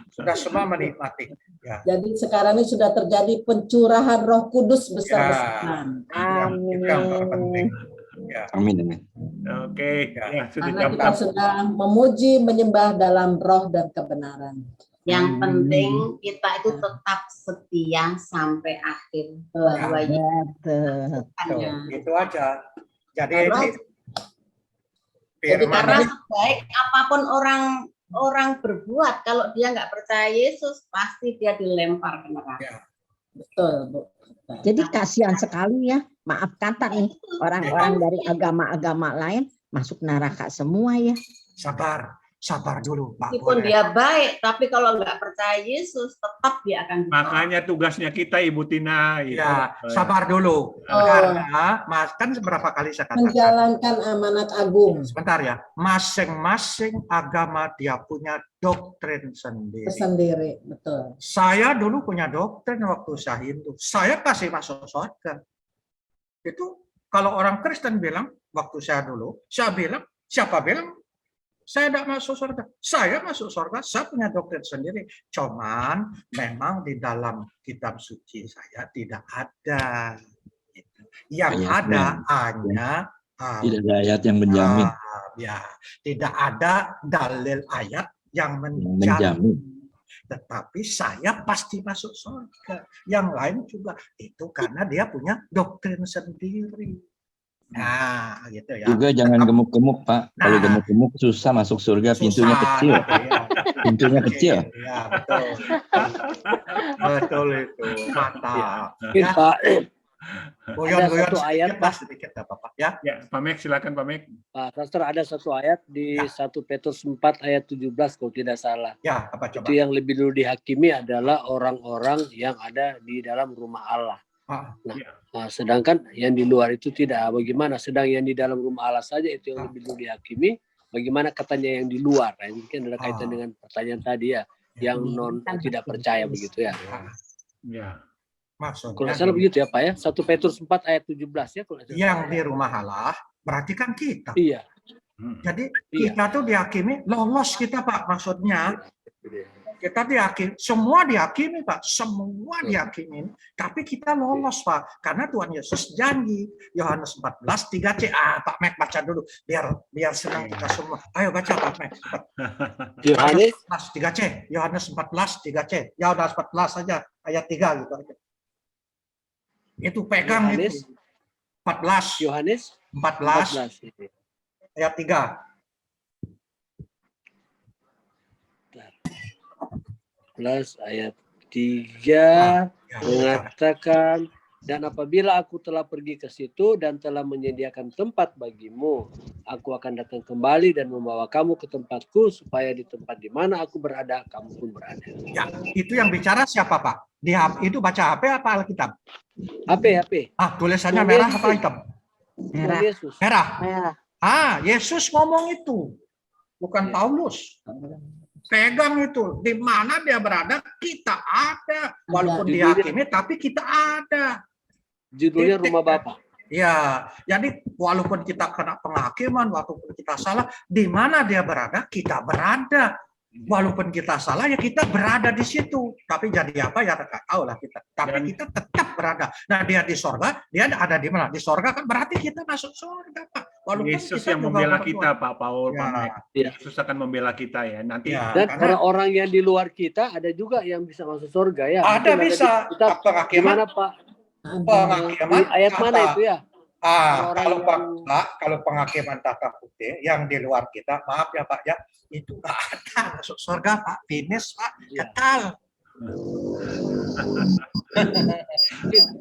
Speaker 8: Sudah semua menikmati. Ya.
Speaker 1: Jadi sekarang ini sudah terjadi pencurahan Roh Kudus besar-besaran.
Speaker 8: Amin. Yang terpenting. Ya.
Speaker 9: Amin.
Speaker 3: Oke, ya sudah
Speaker 1: Karena
Speaker 3: jam
Speaker 1: kita
Speaker 3: 6.
Speaker 1: sedang memuji, menyembah dalam roh dan kebenaran.
Speaker 10: Yang penting kita itu tetap setia sampai akhir. Bahwa
Speaker 2: Betul.
Speaker 8: Itu aja. Jadi
Speaker 10: Karena-
Speaker 8: ini
Speaker 10: Jadi
Speaker 8: firman
Speaker 10: karena sebaik apapun orang berbuat, kalau dia nggak percaya Yesus, pasti dia dilempar ke neraka.
Speaker 1: Betul, Bu.
Speaker 2: Jadi kasihan sekali ya, maaf kata nih, orang-orang dari agama-agama lain masuk neraka semua ya.
Speaker 8: sabar dulu, Pak.
Speaker 10: Meskipun
Speaker 8: Boleh.
Speaker 10: dia baik, tapi kalau nggak percaya Yesus, tetap dia akan ditolak.
Speaker 3: Makanya tugasnya kita Ibu Tina. gitu.
Speaker 8: Ya, sabar dulu. Karena Mas kan seberapa kali saya katakan.
Speaker 1: Menjalankan amanat agung.
Speaker 8: Sebentar ya, masing-masing agama dia punya doktrin sendiri.
Speaker 1: Sendiri, betul.
Speaker 8: Saya dulu punya doktrin waktu saya Hindu. Saya kasih masuk surga. Itu kalau orang Kristen bilang, waktu saya dulu, saya bilang, siapa bilang saya tidak masuk surga? Saya masuk surga, saya punya doktrin sendiri. Cuman memang di dalam kitab suci saya tidak ada. Yang ada hanya
Speaker 13: tidak ada ayat yang menjamin.
Speaker 8: Ya, tidak ada dalil ayat yang menjamin.
Speaker 13: Menjamin.
Speaker 8: Tetapi saya pasti masuk surga. Yang lain juga itu karena dia punya doktrin sendiri. Nah, gitu ya.
Speaker 13: Juga jangan gemuk-gemuk, Pak. Kalau gemuk-gemuk susah masuk surga, pintunya kecil. Pintunya kecil.
Speaker 8: Ya, betul. Betul itu. Mantap.
Speaker 11: Mungkin,
Speaker 8: Ya.
Speaker 11: Pak,
Speaker 8: Goyon
Speaker 11: satu ayat, Pak.
Speaker 8: sedikit apa-apa ya.
Speaker 3: Ya, Pak Mek, silakan Pak Mek.
Speaker 11: Pak Pastor, ada satu ayat di 1 Petrus 4 ayat 17 kalau tidak salah.
Speaker 8: Ya, apa coba?
Speaker 11: Itu yang lebih dulu dihakimi adalah orang-orang yang ada di dalam rumah Allah. Nah, sedangkan yang di luar itu tidak. Bagaimana? Sedang yang di dalam rumah Allah saja itu yang lebih dulu dihakimi. Bagaimana katanya yang di luar? Nah, ini kan ada kaitan dengan pertanyaan tadi ya, yang non tidak percaya begitu ya.
Speaker 8: Ya.
Speaker 11: Kalau
Speaker 8: Maksudnya
Speaker 11: nggak salah begitu ya Pak ya. 1 Petrus 4 ayat 17 ya. Kalau nggak salah.
Speaker 8: yang di rumah Allah berarti kan kita.
Speaker 11: Iya.
Speaker 8: Jadi kita tuh dihakimi lolos kita Pak, maksudnya kita dihakimi, semua dihakimi Pak, semua dihakimi, tapi kita lolos Pak, karena Tuhan Yesus janji. Yohanes 14 3C. Pak Mek baca dulu biar senang kita semua. Ayo baca Pak Mek.
Speaker 11: Yohanes
Speaker 8: 3C, Yohanes 14 3C. Yohanes 14 saja ayat 3 gitu aja. Itu pegang
Speaker 11: Yohanes,
Speaker 8: itu. 14.
Speaker 11: Yohanes
Speaker 8: 14 ayat 3.
Speaker 11: Plus ayat 3 mengatakan, dan apabila aku telah pergi ke situ dan telah menyediakan tempat bagimu, aku akan datang kembali dan membawa kamu ke tempatku, supaya di tempat di mana aku berada, kamu pun berada.
Speaker 8: Ya, itu yang bicara siapa Pak? Di itu baca HP apa Alkitab?
Speaker 11: HP.
Speaker 8: Tulisannya merah apa hitam?
Speaker 11: Merah. Yesus.
Speaker 8: Merah. Yesus ngomong itu, bukan Paulus. Pegang itu, di mana dia berada, kita ada. Walaupun dihakimi, tapi kita ada.
Speaker 11: Judulnya Rumah Bapa.
Speaker 8: Ya, jadi walaupun kita kena penghakiman, walaupun kita salah, di mana dia berada, kita berada. Walaupun kita salah, ya kita berada di situ. Tapi jadi apa ya nggak tahu lah kita. Tapi kita tetap berada. Nah, dia di sorga, dia ada di mana? Di sorga kan berarti kita masuk sorga Pak. Walaupun
Speaker 3: Yesus
Speaker 8: kita
Speaker 3: yang
Speaker 8: juga
Speaker 3: membela
Speaker 8: berdua.
Speaker 3: kita Pak Paul, Pak Mek.
Speaker 11: Ya.
Speaker 3: Yesus akan membela kita ya. Nanti
Speaker 11: Dan orang-orang yang di luar kita ada juga yang bisa masuk surga ya.
Speaker 8: Ada
Speaker 11: Mungkin
Speaker 8: bisa.
Speaker 11: di kitab,
Speaker 8: Penghakiman.
Speaker 11: gimana Pak?
Speaker 8: Penghakiman.
Speaker 11: Di ayat mana itu ya?
Speaker 8: Kalau penghakiman tata putih yang di luar kita, maaf ya Pak ya, itu nggak ada masuk surga Pak, finish Pak, kekal.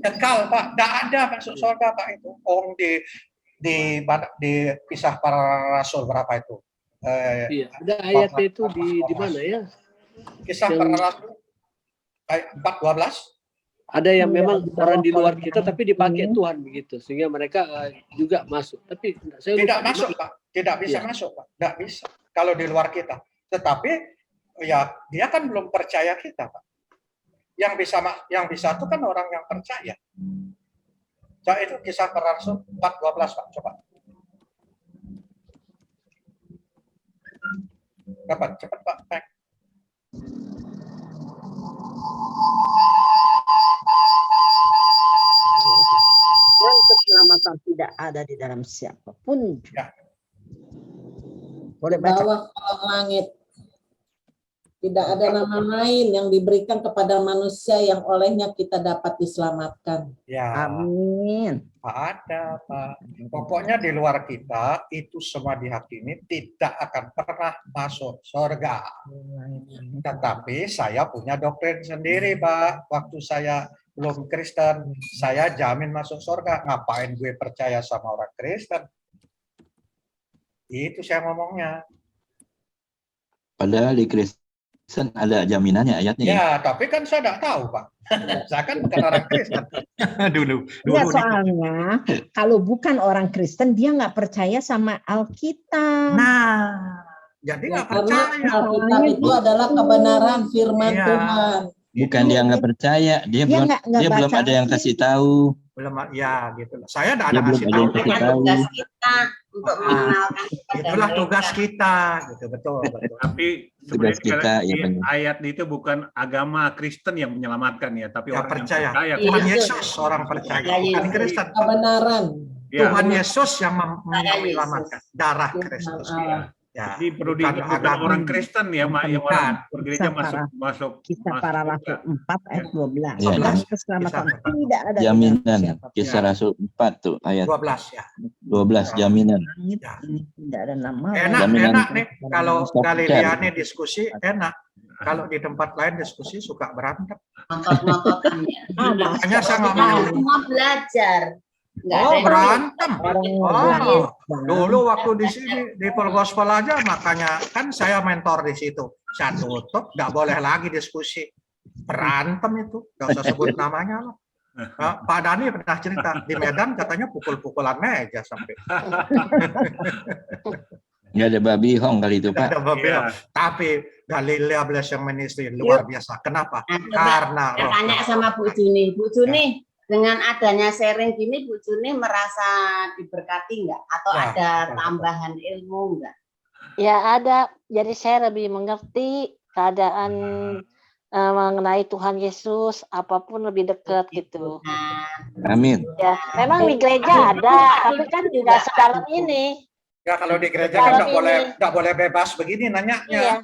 Speaker 8: Kekal Pak, nggak ada masuk surga Pak itu. Orang di kisah para rasul berapa itu?
Speaker 11: Iya, ada ayatnya itu di mana ya?
Speaker 8: Kisah para rasul 4:12.
Speaker 11: Ada yang memang orang di luar kita tapi dipakai Tuhan begitu, sehingga mereka juga masuk. Tapi saya
Speaker 8: Tidak
Speaker 11: lupa
Speaker 8: masuk Pak, tidak bisa masuk Pak, tidak bisa kalau di luar kita. Tetapi ya dia kan belum percaya kita Pak. Yang bisa itu kan orang yang percaya. Coba itu kisah para rasul 4:12 Pak, coba. Dapat cepat Pak.
Speaker 2: Dan keselamatan tidak ada di dalam siapapun.
Speaker 8: Ya.
Speaker 2: Boleh
Speaker 1: di
Speaker 2: baca.
Speaker 1: bawah kolong langit. Tidak ada nama lain yang diberikan kepada manusia yang olehnya kita dapat diselamatkan.
Speaker 8: Ya.
Speaker 2: Amin.
Speaker 8: Ada, Pak. Pokoknya di luar kita itu semua dihakimi tidak akan pernah masuk surga. Tetapi saya punya doktrin sendiri, Pak. Waktu saya belum Kristen, saya jamin masuk surga. Ngapain gue percaya sama orang Kristen? Itu saya ngomongnya.
Speaker 13: Padahal di Kristen ada jaminannya ayatnya ya.
Speaker 8: Ya, tapi kan saya tidak tahu, Pak. Saya kan bukan orang Kristen. dulu.
Speaker 2: Ya, soalnya kalau bukan orang Kristen dia nggak percaya sama Alkitab.
Speaker 8: Nah, jadi nggak percaya.
Speaker 1: Alkitab itu adalah kebenaran firman
Speaker 8: Iya.
Speaker 1: Tuhan.
Speaker 13: Bukan dia nggak percaya, dia belum
Speaker 2: nggak
Speaker 13: belum
Speaker 2: baca
Speaker 13: ada yang kasih tahu.
Speaker 8: Belum, ya gitu. Saya tidak ada
Speaker 13: Dia belum
Speaker 8: ngasih
Speaker 13: ada
Speaker 8: tahu.
Speaker 13: yang kasih tahu.
Speaker 10: Tugas kita untuk mengenalkan kepada
Speaker 8: Itulah
Speaker 10: mereka.
Speaker 8: tugas kita, gitu betul.
Speaker 3: Tapi
Speaker 13: Tugas
Speaker 3: sebenarnya
Speaker 13: kita, ya,
Speaker 3: di
Speaker 13: benar.
Speaker 3: ayat itu bukan agama Kristen yang menyelamatkan ya, tapi
Speaker 8: Ya,
Speaker 3: orang
Speaker 8: percaya.
Speaker 3: yang percaya.
Speaker 8: Tuhan
Speaker 10: Iya.
Speaker 8: Yesus orang percaya, bukan Kristen.
Speaker 1: Kebenaran.
Speaker 3: Ya.
Speaker 8: Tuhan Yesus yang
Speaker 10: Saya Yesus.
Speaker 8: menyelamatkan. Darah
Speaker 1: Tuhan
Speaker 8: Kristus.
Speaker 1: Allah.
Speaker 8: Ya,
Speaker 3: Jadi perlu
Speaker 8: bukan
Speaker 3: bukan
Speaker 8: agama.
Speaker 3: orang Kristen ya, Mak, yang
Speaker 8: Bukan.
Speaker 3: orang bergereja
Speaker 2: Kisah
Speaker 3: masuk
Speaker 2: Kisah
Speaker 3: masuk
Speaker 2: para
Speaker 3: surga.
Speaker 2: Rasul 4 ayat 12.
Speaker 13: Ya,
Speaker 2: Dan
Speaker 13: jam-
Speaker 2: keselamatan
Speaker 8: Kisah
Speaker 2: tidak ada
Speaker 13: Jaminan
Speaker 2: siapapun.
Speaker 13: Kisah Rasul 4 tuh ayat
Speaker 8: 12 ya.
Speaker 13: 12 jaminan.
Speaker 2: Langit
Speaker 8: Ya.
Speaker 2: ini tidak ada nama.
Speaker 8: Enak,
Speaker 13: Jaminan
Speaker 8: enak nih. Kalau
Speaker 13: Stop
Speaker 8: Galiliani diskusi enak. Kalau di tempat lain diskusi suka berantem.
Speaker 10: Ngotot-ngototan ya.
Speaker 8: Makanya saya nggak
Speaker 10: Kita
Speaker 8: mau.
Speaker 10: semua belajar. Nggak ada
Speaker 8: Oh,
Speaker 10: yang
Speaker 8: berantem.
Speaker 2: Orang
Speaker 8: Oh,
Speaker 2: belajar.
Speaker 8: dulu waktu di sini di Full Gospel aja, makanya kan saya mentor di situ. Saya tutup, nggak boleh lagi diskusi. Berantem itu, nggak usah sebut namanya loh. Pak Dani pernah cerita di Medan katanya pukul-pukulan meja sampai.
Speaker 13: Nggak ada babi hong kali itu Pak.
Speaker 8: Ada beberapa. Tapi Galilea Blessing Ministry luar biasa. Kenapa?
Speaker 10: Nah, coba
Speaker 8: Karena
Speaker 10: saya
Speaker 8: roh
Speaker 10: tanya
Speaker 8: Tuhan.
Speaker 10: sama Bu Juni. Bu Juni, dengan adanya sharing gini, Bu Juni merasa diberkati nggak? Atau
Speaker 8: Ya,
Speaker 10: ada
Speaker 8: betul.
Speaker 10: tambahan ilmu nggak?
Speaker 6: Ya ada, jadi saya lebih mengerti keadaan mengenai Tuhan Yesus, apapun lebih dekat gitu.
Speaker 13: Amin.
Speaker 6: Ya, memang di gereja ada, tapi kan tidak sedalam ini.
Speaker 8: Ya kalau di gereja
Speaker 6: Kalau
Speaker 8: kan
Speaker 6: ini-
Speaker 8: nggak boleh bebas begini nanyanya.
Speaker 6: Iya,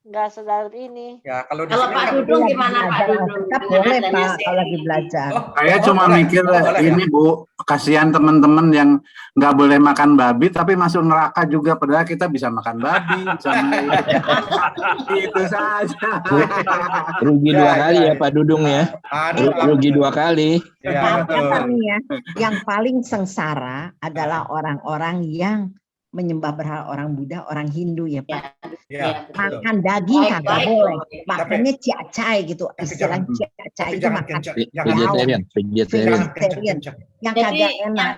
Speaker 6: nggak sedalam ini.
Speaker 8: Ya kalau di
Speaker 10: Kalau
Speaker 8: sini
Speaker 10: Pak
Speaker 8: kan
Speaker 10: Dudung gimana Pak Dudung?
Speaker 2: Tetap
Speaker 10: Dengan
Speaker 2: boleh
Speaker 10: adanya
Speaker 2: Pak kalau
Speaker 10: sharing
Speaker 2: lagi
Speaker 10: ini?
Speaker 2: belajar.
Speaker 14: Saya cuma
Speaker 8: boleh.
Speaker 14: mikir
Speaker 8: Boleh,
Speaker 14: ini Bu, kasihan teman-teman yang nggak boleh makan babi tapi masuk neraka juga, padahal kita bisa makan babi, bisa main. Itu saja.
Speaker 13: Rugi
Speaker 8: Ya,
Speaker 13: dua
Speaker 8: ya,
Speaker 13: kali ya
Speaker 8: ya.
Speaker 13: Pak Dudung ya.
Speaker 8: Aduh,
Speaker 13: Rugi dua kali.
Speaker 8: Ya,
Speaker 2: Karena
Speaker 8: betul.
Speaker 2: apa nih ya? Yang paling sengsara adalah orang-orang yang menyembah berhala, orang Buddha, orang Hindu ya Pak.
Speaker 8: Ya, betul.
Speaker 2: Makan daging kagak
Speaker 10: Baik-baik,
Speaker 2: boleh.
Speaker 10: boleh.
Speaker 2: Makannya ciacai gitu.
Speaker 8: Tapi
Speaker 2: Istilah
Speaker 8: jangan-
Speaker 2: ciacai
Speaker 8: Tapi
Speaker 2: itu
Speaker 8: jangan
Speaker 2: makan
Speaker 8: kencang.
Speaker 13: Ve-
Speaker 8: Jangan
Speaker 13: Vegetarian, vegetarian.
Speaker 8: Jangan kencang-kencang.
Speaker 2: yang
Speaker 10: Jadi,
Speaker 2: kagak enak.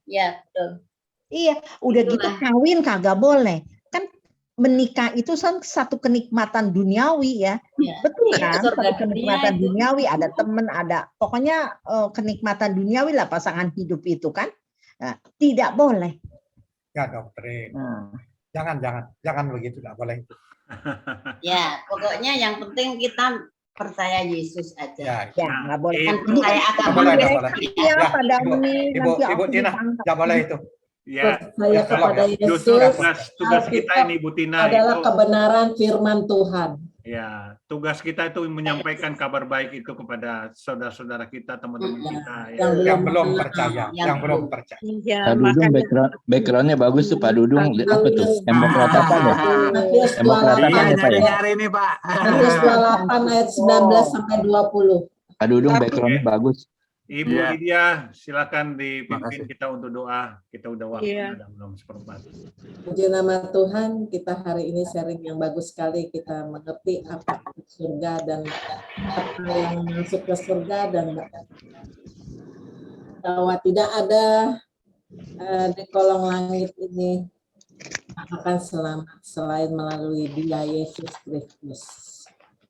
Speaker 10: Ya, betul.
Speaker 2: Iya, udah gitu
Speaker 10: Itulah.
Speaker 2: kawin kagak boleh. Kan menikah itu kan satu kenikmatan duniawi ya.
Speaker 10: Ya.
Speaker 2: Betul
Speaker 10: Itu
Speaker 2: kan?
Speaker 10: surga
Speaker 2: Satu kenikmatan
Speaker 10: dunia itu.
Speaker 2: duniawi, ada teman, ada pokoknya kenikmatan duniawi lah pasangan hidup itu kan. Nah, tidak boleh.
Speaker 8: Ya doktrin.
Speaker 2: Nah,
Speaker 8: Jangan begitu, nggak boleh itu.
Speaker 10: Ya, pokoknya yang penting kita percaya Yesus aja.
Speaker 8: Ya,
Speaker 2: ya nggak boleh.
Speaker 10: Kan
Speaker 3: Itu.
Speaker 10: percaya
Speaker 8: nggak
Speaker 10: agama
Speaker 8: boleh, nggak
Speaker 10: Kristen
Speaker 8: boleh.
Speaker 10: ya.
Speaker 2: Ya,
Speaker 8: Ya,
Speaker 2: pada
Speaker 8: Ibu,
Speaker 2: ini
Speaker 8: Ibu
Speaker 2: nanti
Speaker 8: Ibu
Speaker 2: aku
Speaker 8: Tina,
Speaker 2: ditangkap.
Speaker 8: nggak boleh itu.
Speaker 3: Ya,
Speaker 1: Percaya
Speaker 8: tolong
Speaker 1: kepada
Speaker 8: ya.
Speaker 3: justru
Speaker 1: Yesus
Speaker 3: tugas kita
Speaker 1: Alkitab
Speaker 3: ini Bu Tina
Speaker 1: adalah
Speaker 3: itu
Speaker 1: kebenaran firman Tuhan.
Speaker 3: ya, tugas kita itu menyampaikan kabar baik itu kepada saudara-saudara kita, teman-teman kita ya.
Speaker 8: Yang belum percaya, yang belum percaya.
Speaker 7: Iya,
Speaker 13: Pak Dudung backgroundnya bagus tuh Pak Dudung. Apa tuh? Demokrat apa ya?
Speaker 1: Matius
Speaker 13: Demokrat apa
Speaker 1: 28
Speaker 13: ya Pak ya?
Speaker 14: nyari nih Pak.
Speaker 1: Matius 28 ayat 19 sampai 20.
Speaker 13: Pak Dudung backgroundnya bagus.
Speaker 3: Ibu
Speaker 14: Iya.
Speaker 3: Lydia, silakan dipimpin
Speaker 14: Makasih.
Speaker 3: kita untuk doa. Kita udah waktu
Speaker 7: Iya.
Speaker 3: ada belum seperempat.
Speaker 1: Puji nama Tuhan, kita hari ini sharing yang bagus sekali. Kita mengerti apa itu surga dan apa yang masuk ke surga dan bahwa tidak ada di kolong langit ini akan selamat selain melalui Dia Yesus Kristus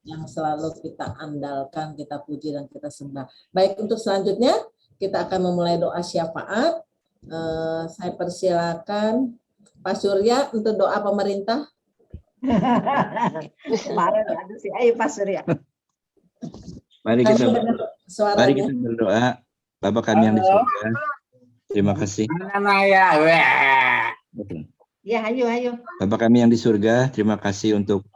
Speaker 1: yang selalu kita andalkan, kita puji dan kita sembah. Baik, untuk selanjutnya kita akan memulai doa syafaat. Saya persilakan Pak Surya untuk doa pemerintah.
Speaker 2: Kemarin ada sih, ayo Pak Surya.
Speaker 13: Mari kita
Speaker 1: Suaranya.
Speaker 13: berdoa. Bapa kami yang di surga. Terima kasih.
Speaker 14: Mana ya? Wah.
Speaker 2: Ya, ayo.
Speaker 13: Bapa kami yang di surga, terima kasih untuk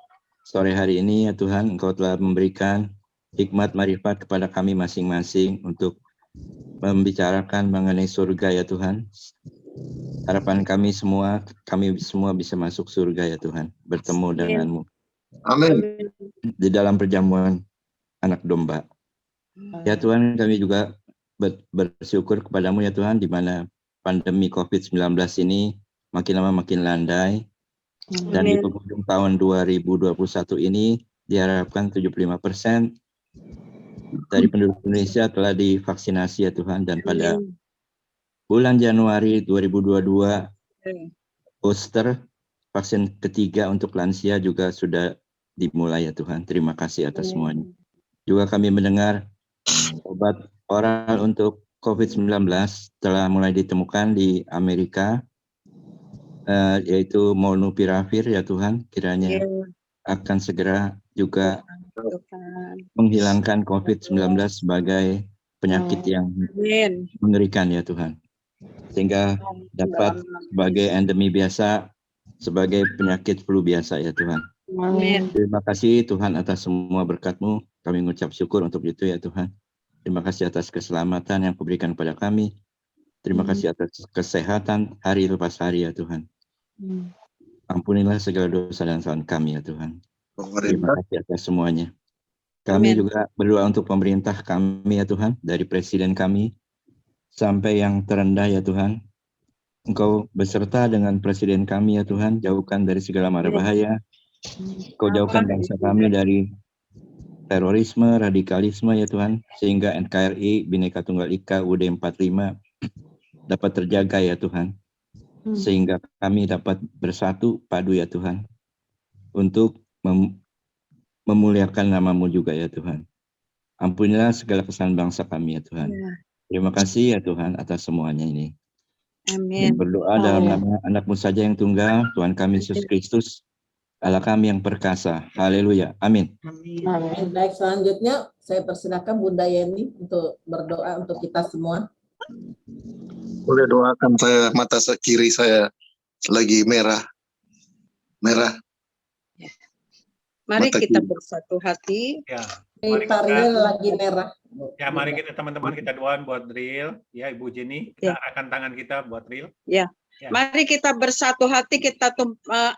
Speaker 13: sore hari ini ya Tuhan, Engkau telah memberikan hikmat marifat kepada kami masing-masing untuk membicarakan mengenai surga ya Tuhan. Harapan kami semua bisa masuk surga ya Tuhan, bertemu denganmu.
Speaker 9: Amin.
Speaker 13: Di dalam perjamuan anak domba. Ya Tuhan, kami juga bersyukur kepadamu ya Tuhan, di mana pandemi COVID-19 ini makin lama makin landai. Dan di penghujung tahun 2021 ini diharapkan 75% dari penduduk Indonesia telah divaksinasi ya Tuhan. Dan pada bulan Januari 2022 booster vaksin ketiga untuk lansia juga sudah dimulai ya Tuhan. Terima kasih atas semuanya. Juga kami mendengar obat oral untuk COVID-19 telah mulai ditemukan di Amerika, yaitu molnupiravir ya Tuhan. Kiranya akan segera juga menghilangkan COVID-19 sebagai penyakit yang mengerikan ya Tuhan. Sehingga dapat sebagai endemi biasa, sebagai penyakit flu biasa ya Tuhan. Terima kasih Tuhan atas semua berkat-Mu. Kami mengucap syukur untuk itu ya Tuhan. Terima kasih atas keselamatan yang Kau berikan kepada kami. Terima kasih atas kesehatan hari lepas hari ya Tuhan. Ampunilah segala dosa dan kesalahan kami ya Tuhan. Terima kasih atas semuanya. Kami juga berdoa untuk pemerintah kami ya Tuhan, dari presiden kami sampai yang terendah ya Tuhan. Engkau beserta dengan presiden kami ya Tuhan, jauhkan dari segala mara bahaya. Engkau jauhkan bangsa kami dari terorisme, radikalisme ya Tuhan, sehingga NKRI, Bhinneka Tunggal Ika, UUD 45 dapat terjaga ya Tuhan, sehingga kami dapat bersatu padu ya Tuhan, untuk memuliakan nama-Mu juga ya Tuhan. Ampunilah segala kesalahan bangsa kami ya Tuhan. Terima kasih ya Tuhan atas semuanya ini. Dan berdoa dalam nama anak-Mu saja yang tunggal, Tuhan kami Yesus Kristus, Allah kami yang perkasa. Haleluya. Amin.
Speaker 1: Amin. Baik, selanjutnya saya persilakan Bunda Yeni untuk berdoa untuk kita semua.
Speaker 9: Boleh doakan saya, mata kiri saya lagi merah.
Speaker 7: Mari
Speaker 9: Mata
Speaker 7: kita
Speaker 9: kiri.
Speaker 7: bersatu hati.
Speaker 3: Ya.
Speaker 1: Tariel lagi merah.
Speaker 3: Ya, mari kita teman-teman kita doain buat Ril, ya Ibu Jenny, kita arahkan tangan kita buat Ril.
Speaker 7: Ya.
Speaker 3: Ya.
Speaker 7: Mari kita bersatu hati, kita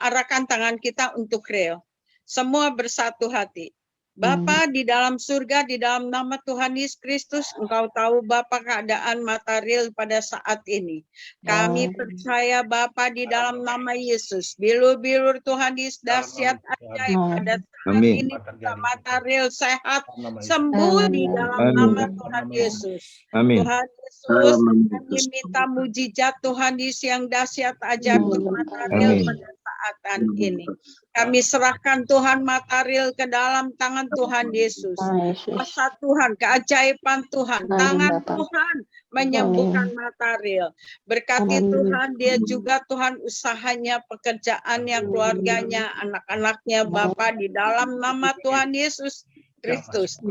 Speaker 7: arahkan tangan kita untuk Ril. Semua bersatu hati. Bapa di dalam surga, di dalam nama Tuhan Yesus Kristus, Engkau tahu Bapa keadaan mata Ril pada saat ini. Kami percaya Bapa di dalam nama Yesus, bilur-bilur Tuhan Yesus dahsyat ajaib pada saat ini mata Ril sehat, sembuh di dalam nama Tuhan Yesus.
Speaker 13: Amin.
Speaker 7: Tuhan Yesus, kami minta mujizat Tuhan Yesus yang dahsyat ajaib untuk mata Ril pada saat ini. Kami serahkan Tuhan mata Ril ke dalam tangan Tuhan Yesus. Kuasa Tuhan, keajaiban Tuhan, tangan Tuhan menyembuhkan mata Ril. Berkati Tuhan, dia juga Tuhan usahanya, pekerjaannya, keluarganya, anak-anaknya, Bapa di dalam nama Tuhan Yesus Kristus.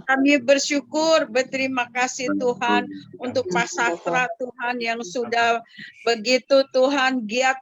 Speaker 7: Kami bersyukur, berterima kasih Tuhan untuk Pak Sastra Tuhan yang sudah begitu Tuhan giat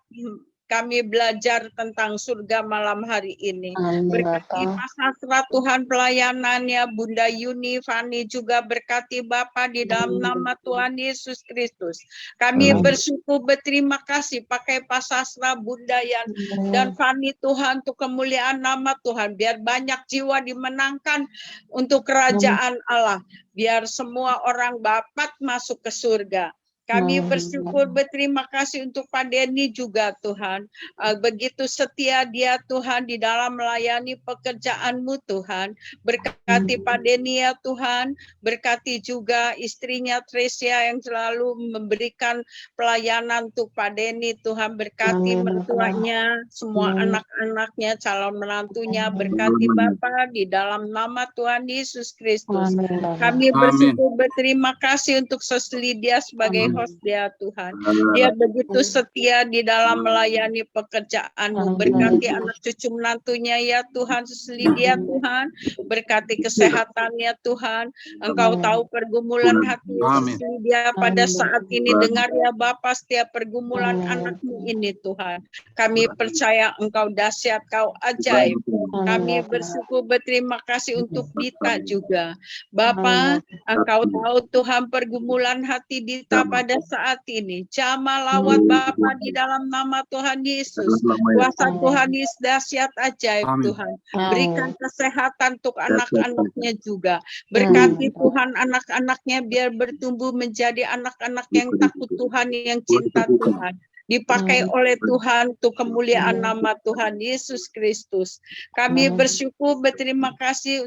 Speaker 7: kami belajar tentang surga malam hari ini. Berkati Pak Sastra Tuhan pelayanannya, Bunda Yuni, Fani juga berkati Bapa di dalam nama Tuhan Yesus Kristus. Kami bersyukur, berterima kasih pakai Pak Sastra, Bunda Yan, dan Fani Tuhan untuk kemuliaan nama Tuhan. Biar banyak jiwa dimenangkan untuk kerajaan Allah. Biar semua orang dapat masuk ke surga. Kami bersyukur, berterima kasih untuk Pak Denny juga Tuhan. Begitu setia dia Tuhan di dalam melayani pekerjaan-Mu Tuhan. Berkati Pak Denny ya Tuhan. Berkati juga istrinya Tresia yang selalu memberikan pelayanan untuk Pak Denny Tuhan. Berkati mertuanya, semua anak-anaknya, calon menantunya. Berkati Bapa di dalam nama Tuhan Yesus Kristus. Kami bersyukur, berterima kasih untuk Sos Lydia sebagai host dia Tuhan. Dia begitu setia di dalam melayani pekerjaan-Mu. Berkati anak cucu menantunya ya Tuhan, Susli dia Tuhan. Berkati kesehatannya Tuhan. Engkau tahu pergumulan hati Susli dia pada saat ini. Dengar ya Bapa setiap pergumulan anak-Mu ini Tuhan. Kami percaya Engkau dahsyat, Kau ajaib. Kami bersyukur berterima kasih untuk Dita juga. Bapa, Engkau tahu Tuhan pergumulan hati Dita pada saat ini. Jamah lawat Bapa di dalam nama Tuhan Yesus. Kuasa Tuhan Yesus dahsyat ajaib Tuhan. Berikan kesehatan untuk anak-anaknya juga. Berkati Tuhan anak-anaknya biar bertumbuh menjadi anak-anak yang takut Tuhan, yang cinta Tuhan. Dipakai oleh Tuhan untuk kemuliaan nama Tuhan Yesus Kristus. Kami bersyukur berterima kasih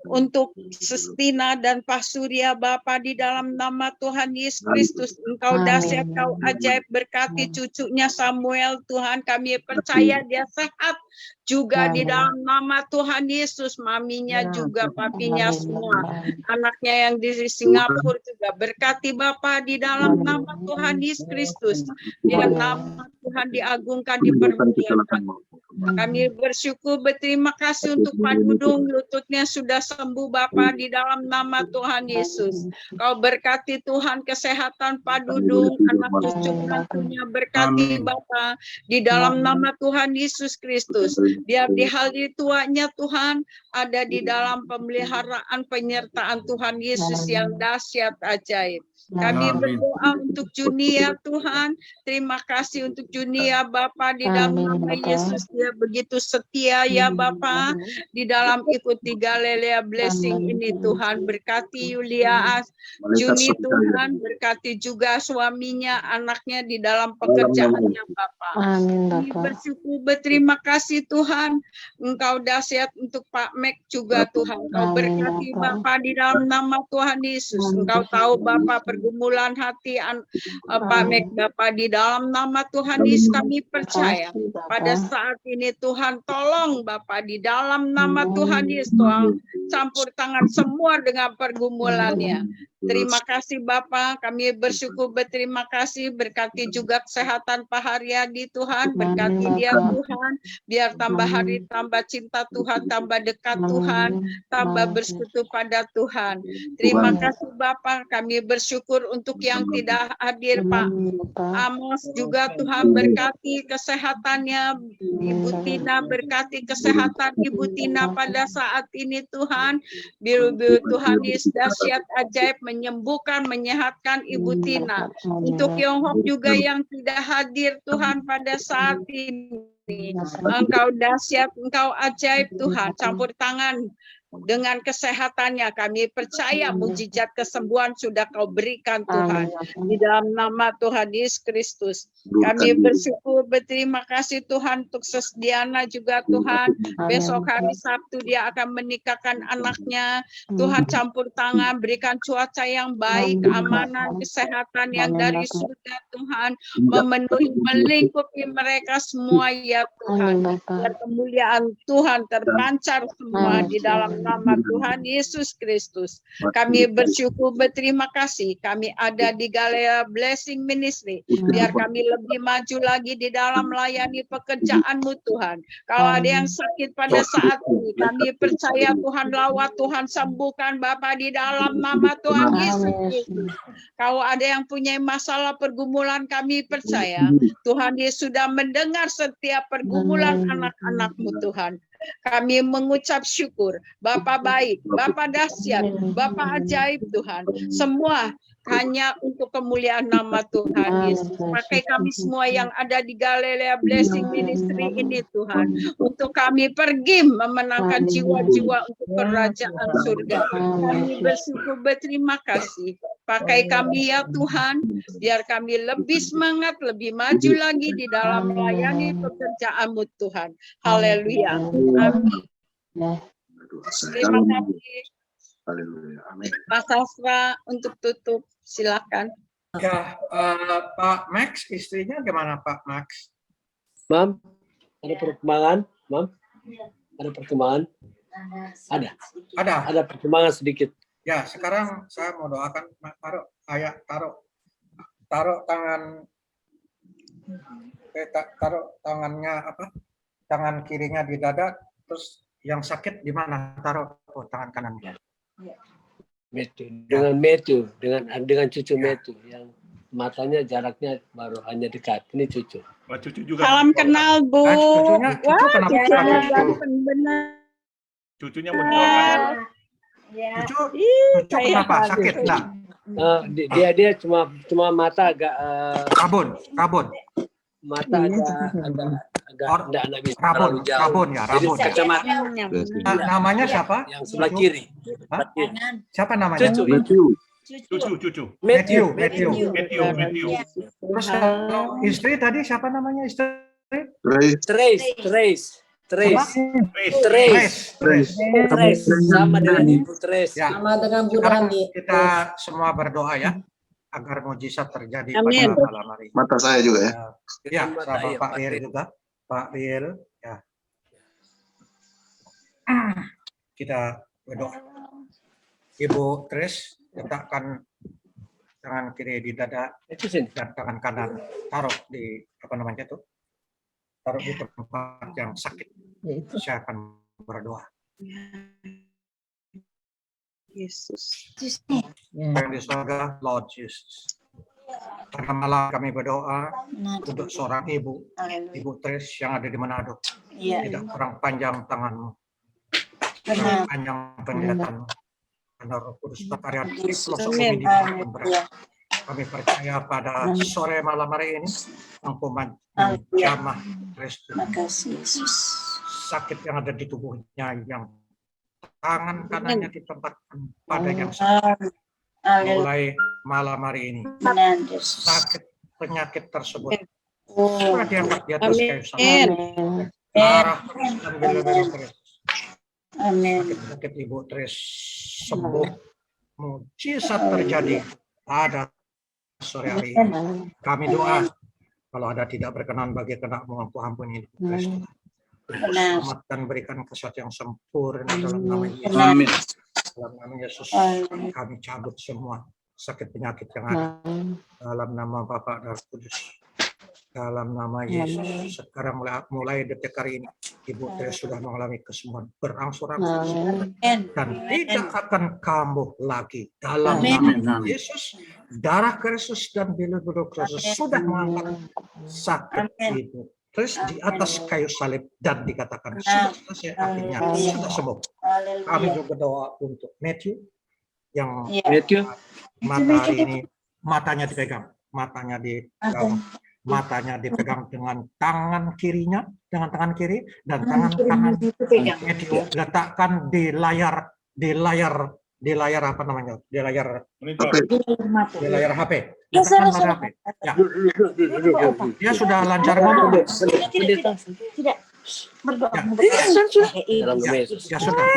Speaker 7: untuk Sestina dan Pak Surya Bapa di dalam nama Tuhan Yesus Kristus. Engkau dahsyat, Kau ajaib, berkati cucunya Samuel Tuhan. Kami percaya dia sehat juga di dalam nama Tuhan Yesus. Maminya juga, papinya semua. Anaknya yang di Singapura juga. Berkati Bapa di dalam nama Tuhan Yesus Kristus. Biar nama Tuhan diagungkan, dipermuliakan. Kami bersyukur berterima kasih untuk Pak Dudung, lututnya sudah sembuh Bapa di dalam nama Tuhan Yesus. Kau berkati Tuhan kesehatan Pak Dudung, anak cucu menantunya, berkati Bapa di dalam nama Tuhan Yesus Kristus. Biar di hari tuanya Tuhan ada di dalam pemeliharaan penyertaan Tuhan Yesus yang dahsyat ajaib. Kami berdoa untuk Junia Tuhan. Terima kasih untuk Junia Bapa di dalam nama Yesus. Dia begitu setia ya Bapa di dalam ikuti Galilea Blessing ini Tuhan. Berkati Yulia Juni Tuhan. Berkati juga suaminya, anaknya di dalam pekerjaannya Bapa. Kami bersyukur berterima kasih Tuhan. Engkau dahsyat untuk Pak Mek juga Tuhan. Engkau berkati Bapa di dalam nama Tuhan Yesus. Engkau tahu Bapa pergumulan hati Pak Mek Bapa di dalam nama Tuhan Yesus. Kami percaya pada saat ini Tuhan tolong Bapa di dalam nama Tuhan Yesus. Tuhan campur tangan semua dengan pergumulannya. Terima kasih Bapa, kami bersyukur berterima kasih, berkati juga kesehatan Pak Haryadi Tuhan, berkati dia Tuhan, biar tambah hari tambah cinta Tuhan, tambah dekat Tuhan, tambah bersekutu pada Tuhan. Terima kasih Bapa, kami bersyukur untuk yang tidak hadir Pak Amos juga Tuhan, berkati kesehatannya Ibu Tina, berkati kesehatan Ibu Tina pada saat ini Tuhan, biru-biru Tuhan Yesus dahsyat ajaib menyembuhkan, menyehatkan Ibu Tina. Untuk Yonghok juga yang tidak hadir Tuhan pada saat ini. Engkau dahsyat, Engkau ajaib Tuhan. Campur tangan dengan kesehatannya. Kami percaya mujizat kesembuhan sudah Kau berikan Tuhan. Di dalam nama Tuhan Yesus Kristus. Kami bersyukur berterima kasih Tuhan untuk Sesdiana juga Tuhan. Besok hari Sabtu dia akan menikahkan anaknya. Tuhan campur tangan, berikan cuaca yang baik, keamanan, kesehatan yang dari surga Tuhan. Memenuhi, melingkupi mereka semua ya Tuhan. Biar kemuliaan Tuhan terpancar semua di dalam nama Tuhan Yesus Kristus. Kami bersyukur berterima kasih. Kami ada di Galilea Blessing Ministry. Biar kami lebih maju lagi di dalam melayani pekerjaan-Mu Tuhan. Kalau ada yang sakit pada saat ini, kami percaya Tuhan lawat, Tuhan sembuhkan Bapa di dalam nama Tuhan Yesus Kristus. Kalau ada yang punya masalah pergumulan, kami percaya Tuhan Yesus sudah mendengar setiap pergumulan anak-anak-Mu Tuhan. Kami mengucap syukur, Bapa baik, Bapa dahsyat, Bapa ajaib Tuhan. Semua hanya untuk kemuliaan nama Tuhan Yesus. Pakai kami semua yang ada di Galilea Blessing Ministry ini Tuhan. Untuk kami pergi memenangkan jiwa-jiwa untuk kerajaan surga. Kami bersyukur berterima kasih. Pakai kami ya Tuhan, biar kami lebih semangat, lebih maju lagi di dalam melayani pekerjaan-Mu Tuhan. Haleluya. Amin. Terima kasih.
Speaker 9: Haleluya. Amin.
Speaker 7: Pak Sastra untuk tutup. Silakan.
Speaker 8: Ya, Pak Max, istrinya gimana Pak Max?
Speaker 11: Mam, ada perkembangan? Mam, ada perkembangan? Ada perkembangan sedikit.
Speaker 8: Ya, sekarang saya mau doakan, taruh taruh tangannya tangan kirinya di dada, terus yang sakit di mana? Taruh tangan kanannya.
Speaker 11: Matthew, dengan cucu Matthew yang matanya jaraknya baru hanya dekat. Ini cucu.
Speaker 3: Cucu juga.
Speaker 7: Salam kenal, Bu.
Speaker 8: Cucunya
Speaker 7: benar.
Speaker 3: Cucunya mau didoakan.
Speaker 8: Cucu kenapa? Sakit enggak?
Speaker 11: Dia cuma mata agak
Speaker 8: rabun.
Speaker 11: Mata agak bisa
Speaker 8: rabun ya, rabun.
Speaker 11: Jadi kacamata.
Speaker 8: Namanya siapa?
Speaker 11: Yang sebelah kiri.
Speaker 8: Siapa namanya?
Speaker 3: Cucu.
Speaker 8: Matthew.
Speaker 3: Terus
Speaker 8: istri tadi siapa namanya istri?
Speaker 11: Trace. Sama dengan Ibu Trace.
Speaker 8: Ya.
Speaker 1: Sama dengan Bu
Speaker 8: Sekarang
Speaker 1: Dani.
Speaker 8: kita semua berdoa ya agar mukjizat terjadi
Speaker 7: Amin.
Speaker 8: pada malam hari.
Speaker 9: Mata saya juga ya.
Speaker 8: Ya, sama Pak Riel juga. Pak Riel, ya. Kita berdoa. Ibu Trace, letakkan tangan kiri di dada dan tangan kanan taruh di taruh di tempat yang sakit. Saya akan berdoa.
Speaker 7: Yesus.
Speaker 8: Yang di surga, Lord Jesus. Pada malam kami berdoa untuk seorang ibu, Ibu Trace yang ada di Manado. Tidak kurang panjang tanganmu, kurang panjang penglihatanmu. Karena Roh Kudus berkarya di pelosok bumi di mana berada. Kami percaya pada sore malam hari ini Engkau menjamah Kristus. Sakit yang ada di tubuhnya, yang tangan kanannya ditempatkan pada yang sakit. Mulai malam hari ini sakit penyakit tersebut sudah diangkat di atas kayu salib. Darah terus dan bela-bela Kristus. Sakit Ibu Trace sembuh, mukjizat terjadi pada sore hari ini. Kami doa kalau ada tidak berkenan bagi kehendak-Mu, Engkau ampuni Ibu Trace. Selamatkan, berikan kesehatan yang sempurna dalam nama Yesus.
Speaker 11: Amin.
Speaker 8: Dalam nama Yesus kami cabut semua sakit penyakit yang ada. Dalam nama Bapa dan Roh Kudus. Dalam nama Yesus. Sekarang mulai detik hari ini Ibu Trace sudah mengalami kesembuhan berangsur-angsur dan tidak akan kambuh lagi. Dalam nama Yesus, darah Kristus dan bulu-bulu Kristus sudah mengangkat sakit itu. Terus di atas kayu salib dan dikatakan sudah selesai, artinya sudah sembuh. Kami juga berdoa untuk Matthew yang mata hari ini matanya dipegang dengan tangan kirinya, dengan tangan kiri, dan tangan kanan Matthew letakkan di layar apa namanya? Di layar HP. Ya. Dia sudah lancar ngomong.
Speaker 10: Tidak. Berdoa.
Speaker 8: Ya sudah.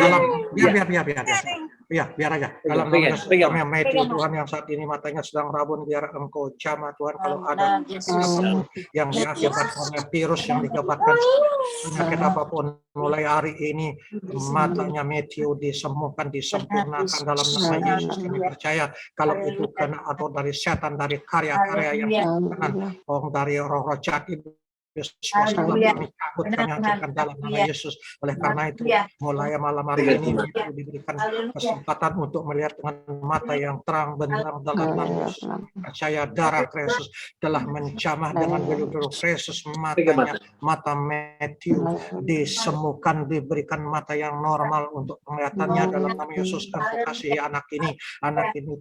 Speaker 8: Biar aja. Dalam nama Matthew, Tuhan yang saat ini matanya sedang rabun, biar Engkau jamah Tuhan. Kalau ada yang diakibatkan oleh virus, yang diakibatkan penyakit apapun, mulai hari ini matanya Matthew disembuhkan, disempurnakan dalam nama Yesus. Kami percaya kalau itu kena atau dari setan, dari karya-karya yang dari roh-roh jahat itu, kami cabut, kami hancurkan dalam nama Yesus. Oleh karena itu mulai malam hari ini diberikan kesempatan untuk melihat dengan mata yang terang benderang dalam nama Yesus. Percaya darah Kristus telah menjamah dengan bulu-bulu Kristus matanya. Mata Matthew disembuhkan, diberikan mata yang normal untuk penglihatannya dalam nama Yesus. Engkau kasih anak ini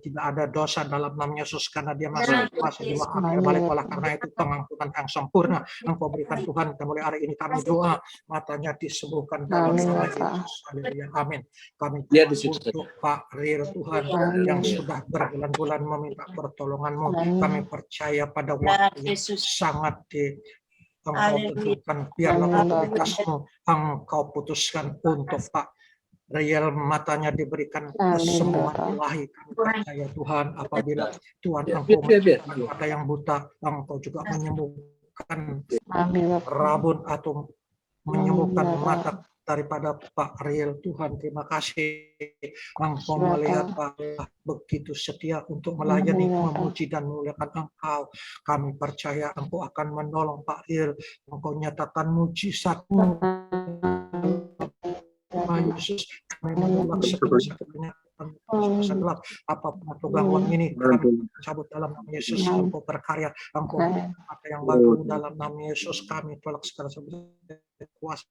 Speaker 8: tidak ada dosa dalam nama Yesus, karena dia masih dimaafkan kembali. Oleh karena itu pengampunan yang sempurna Engkau berikan Tuhan. Mulai hari ini kami doa matanya disembuhkan dalam nama Yesus. Haleluya. Amin. Kami untuk Pak Riel Tuhan yang sudah berbulan-bulan meminta pertolongan-Mu. Kami percaya pada waktu yang sangat Engkau tentukan, biarlah otoritas-Mu Engkau putuskan untuk Pak Riel, matanya diberikan kesembuhan ilahi. Kami percaya Tuhan, apabila Tuhan Engkau mata yang buta, Engkau juga menyembuhkan rabun atau menyembuhkan mata daripada Pak Ariel. Tuhan, terima kasih Engkau melihat Allah begitu setia untuk melayani, memuji dan memuliakan Engkau. Kami percaya Engkau akan menolong Pak Ariel. Engkau nyatakan mujizat-Mu. Yesus, kami menolak segala penyakit gelap, apapun atau gangguan ini kami cabut dalam nama Yesus. Engkau berkarya, Engkau apa yang baru dalam nama Yesus. Kami tolak segala kuasa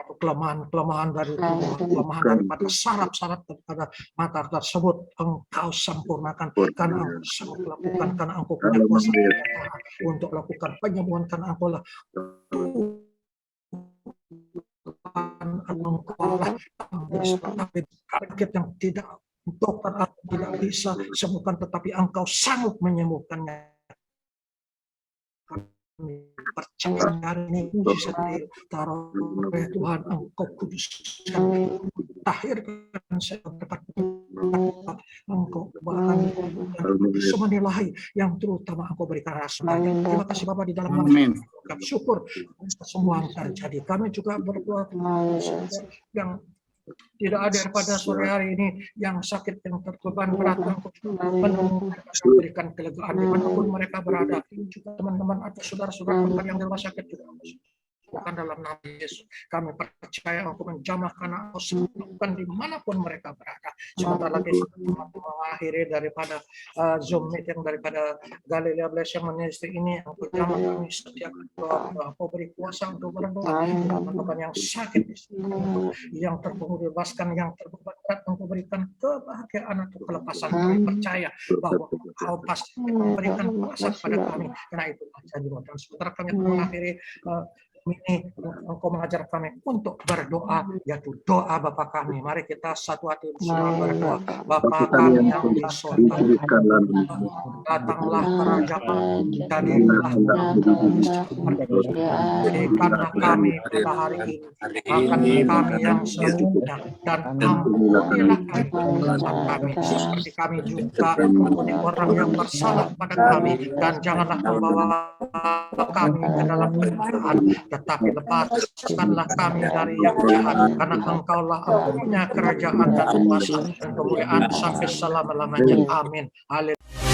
Speaker 8: atau kelemahan dari tubuh, kelemahan daripada saraf-saraf daripada mata tersebut Engkau sempurnakan, karena Engkau sanggup lakukan, karena Engkau punya kuasa untuk lakukan penyembuhan, karena Engkau lah penyakit yang tidak dokter tidak bisa sembuhkan, tetapi Engkau sanggup menyembuhkannya. Percaya hari ini mujizat taruh oleh Tuhan, Engkau kuduskan, tahirkan saya tempat Engkau bahkan semua nilai yang terutama Engkau berikan rasa. Terima kasih Bapak di dalam nama syukur semua terjadi. Kami juga berdoa yang tidak ada daripada sore hari ini yang sakit, yang terbeban berat, memberikan kelegaan dimanapun mereka berada. Juga teman-teman atau saudara-saudara yang di rumah sakit juga bukan dalam nama Yesus. Kami percaya Engkau menjamah, karena Engkau sembuhkan dimanapun mereka berada. Sebentar lagi mengakhiri daripada Zoom meeting daripada Galilea Blessing Ministry ini, Engkau jamah kami setiap doa. Engkau beri kuasa untuk berdoa. Teman-teman yang sakit, yang terpuruk bebaskan, yang terbeban berat Engkau berikan kebahagiaan atau kelepasan. Kami percaya bahwa Engkau pasti memberikan kuasa kepada kami, karena itu jadi dan sebentar kami mengakhiri ini Engkau mengajar kami untuk berdoa, yaitu doa Bapa kami. Mari kita satu hati bersama berdoa. Bapa kami yang di surga, datanglah kerajaan, jadilah berikanlah kami pada hari ini makan kami yang secukupnya, dan ampunilah kami seperti kami juga ampuni orang yang bersalah pada kami, dan janganlah membawa kami ke dalam pencobaan, tetapi lepaskanlah kami dari yang jahat, karena Engkaulah punya kerajaan dan kuasa dan kemuliaan sampai selama-lamanya. Amin. Haleluya.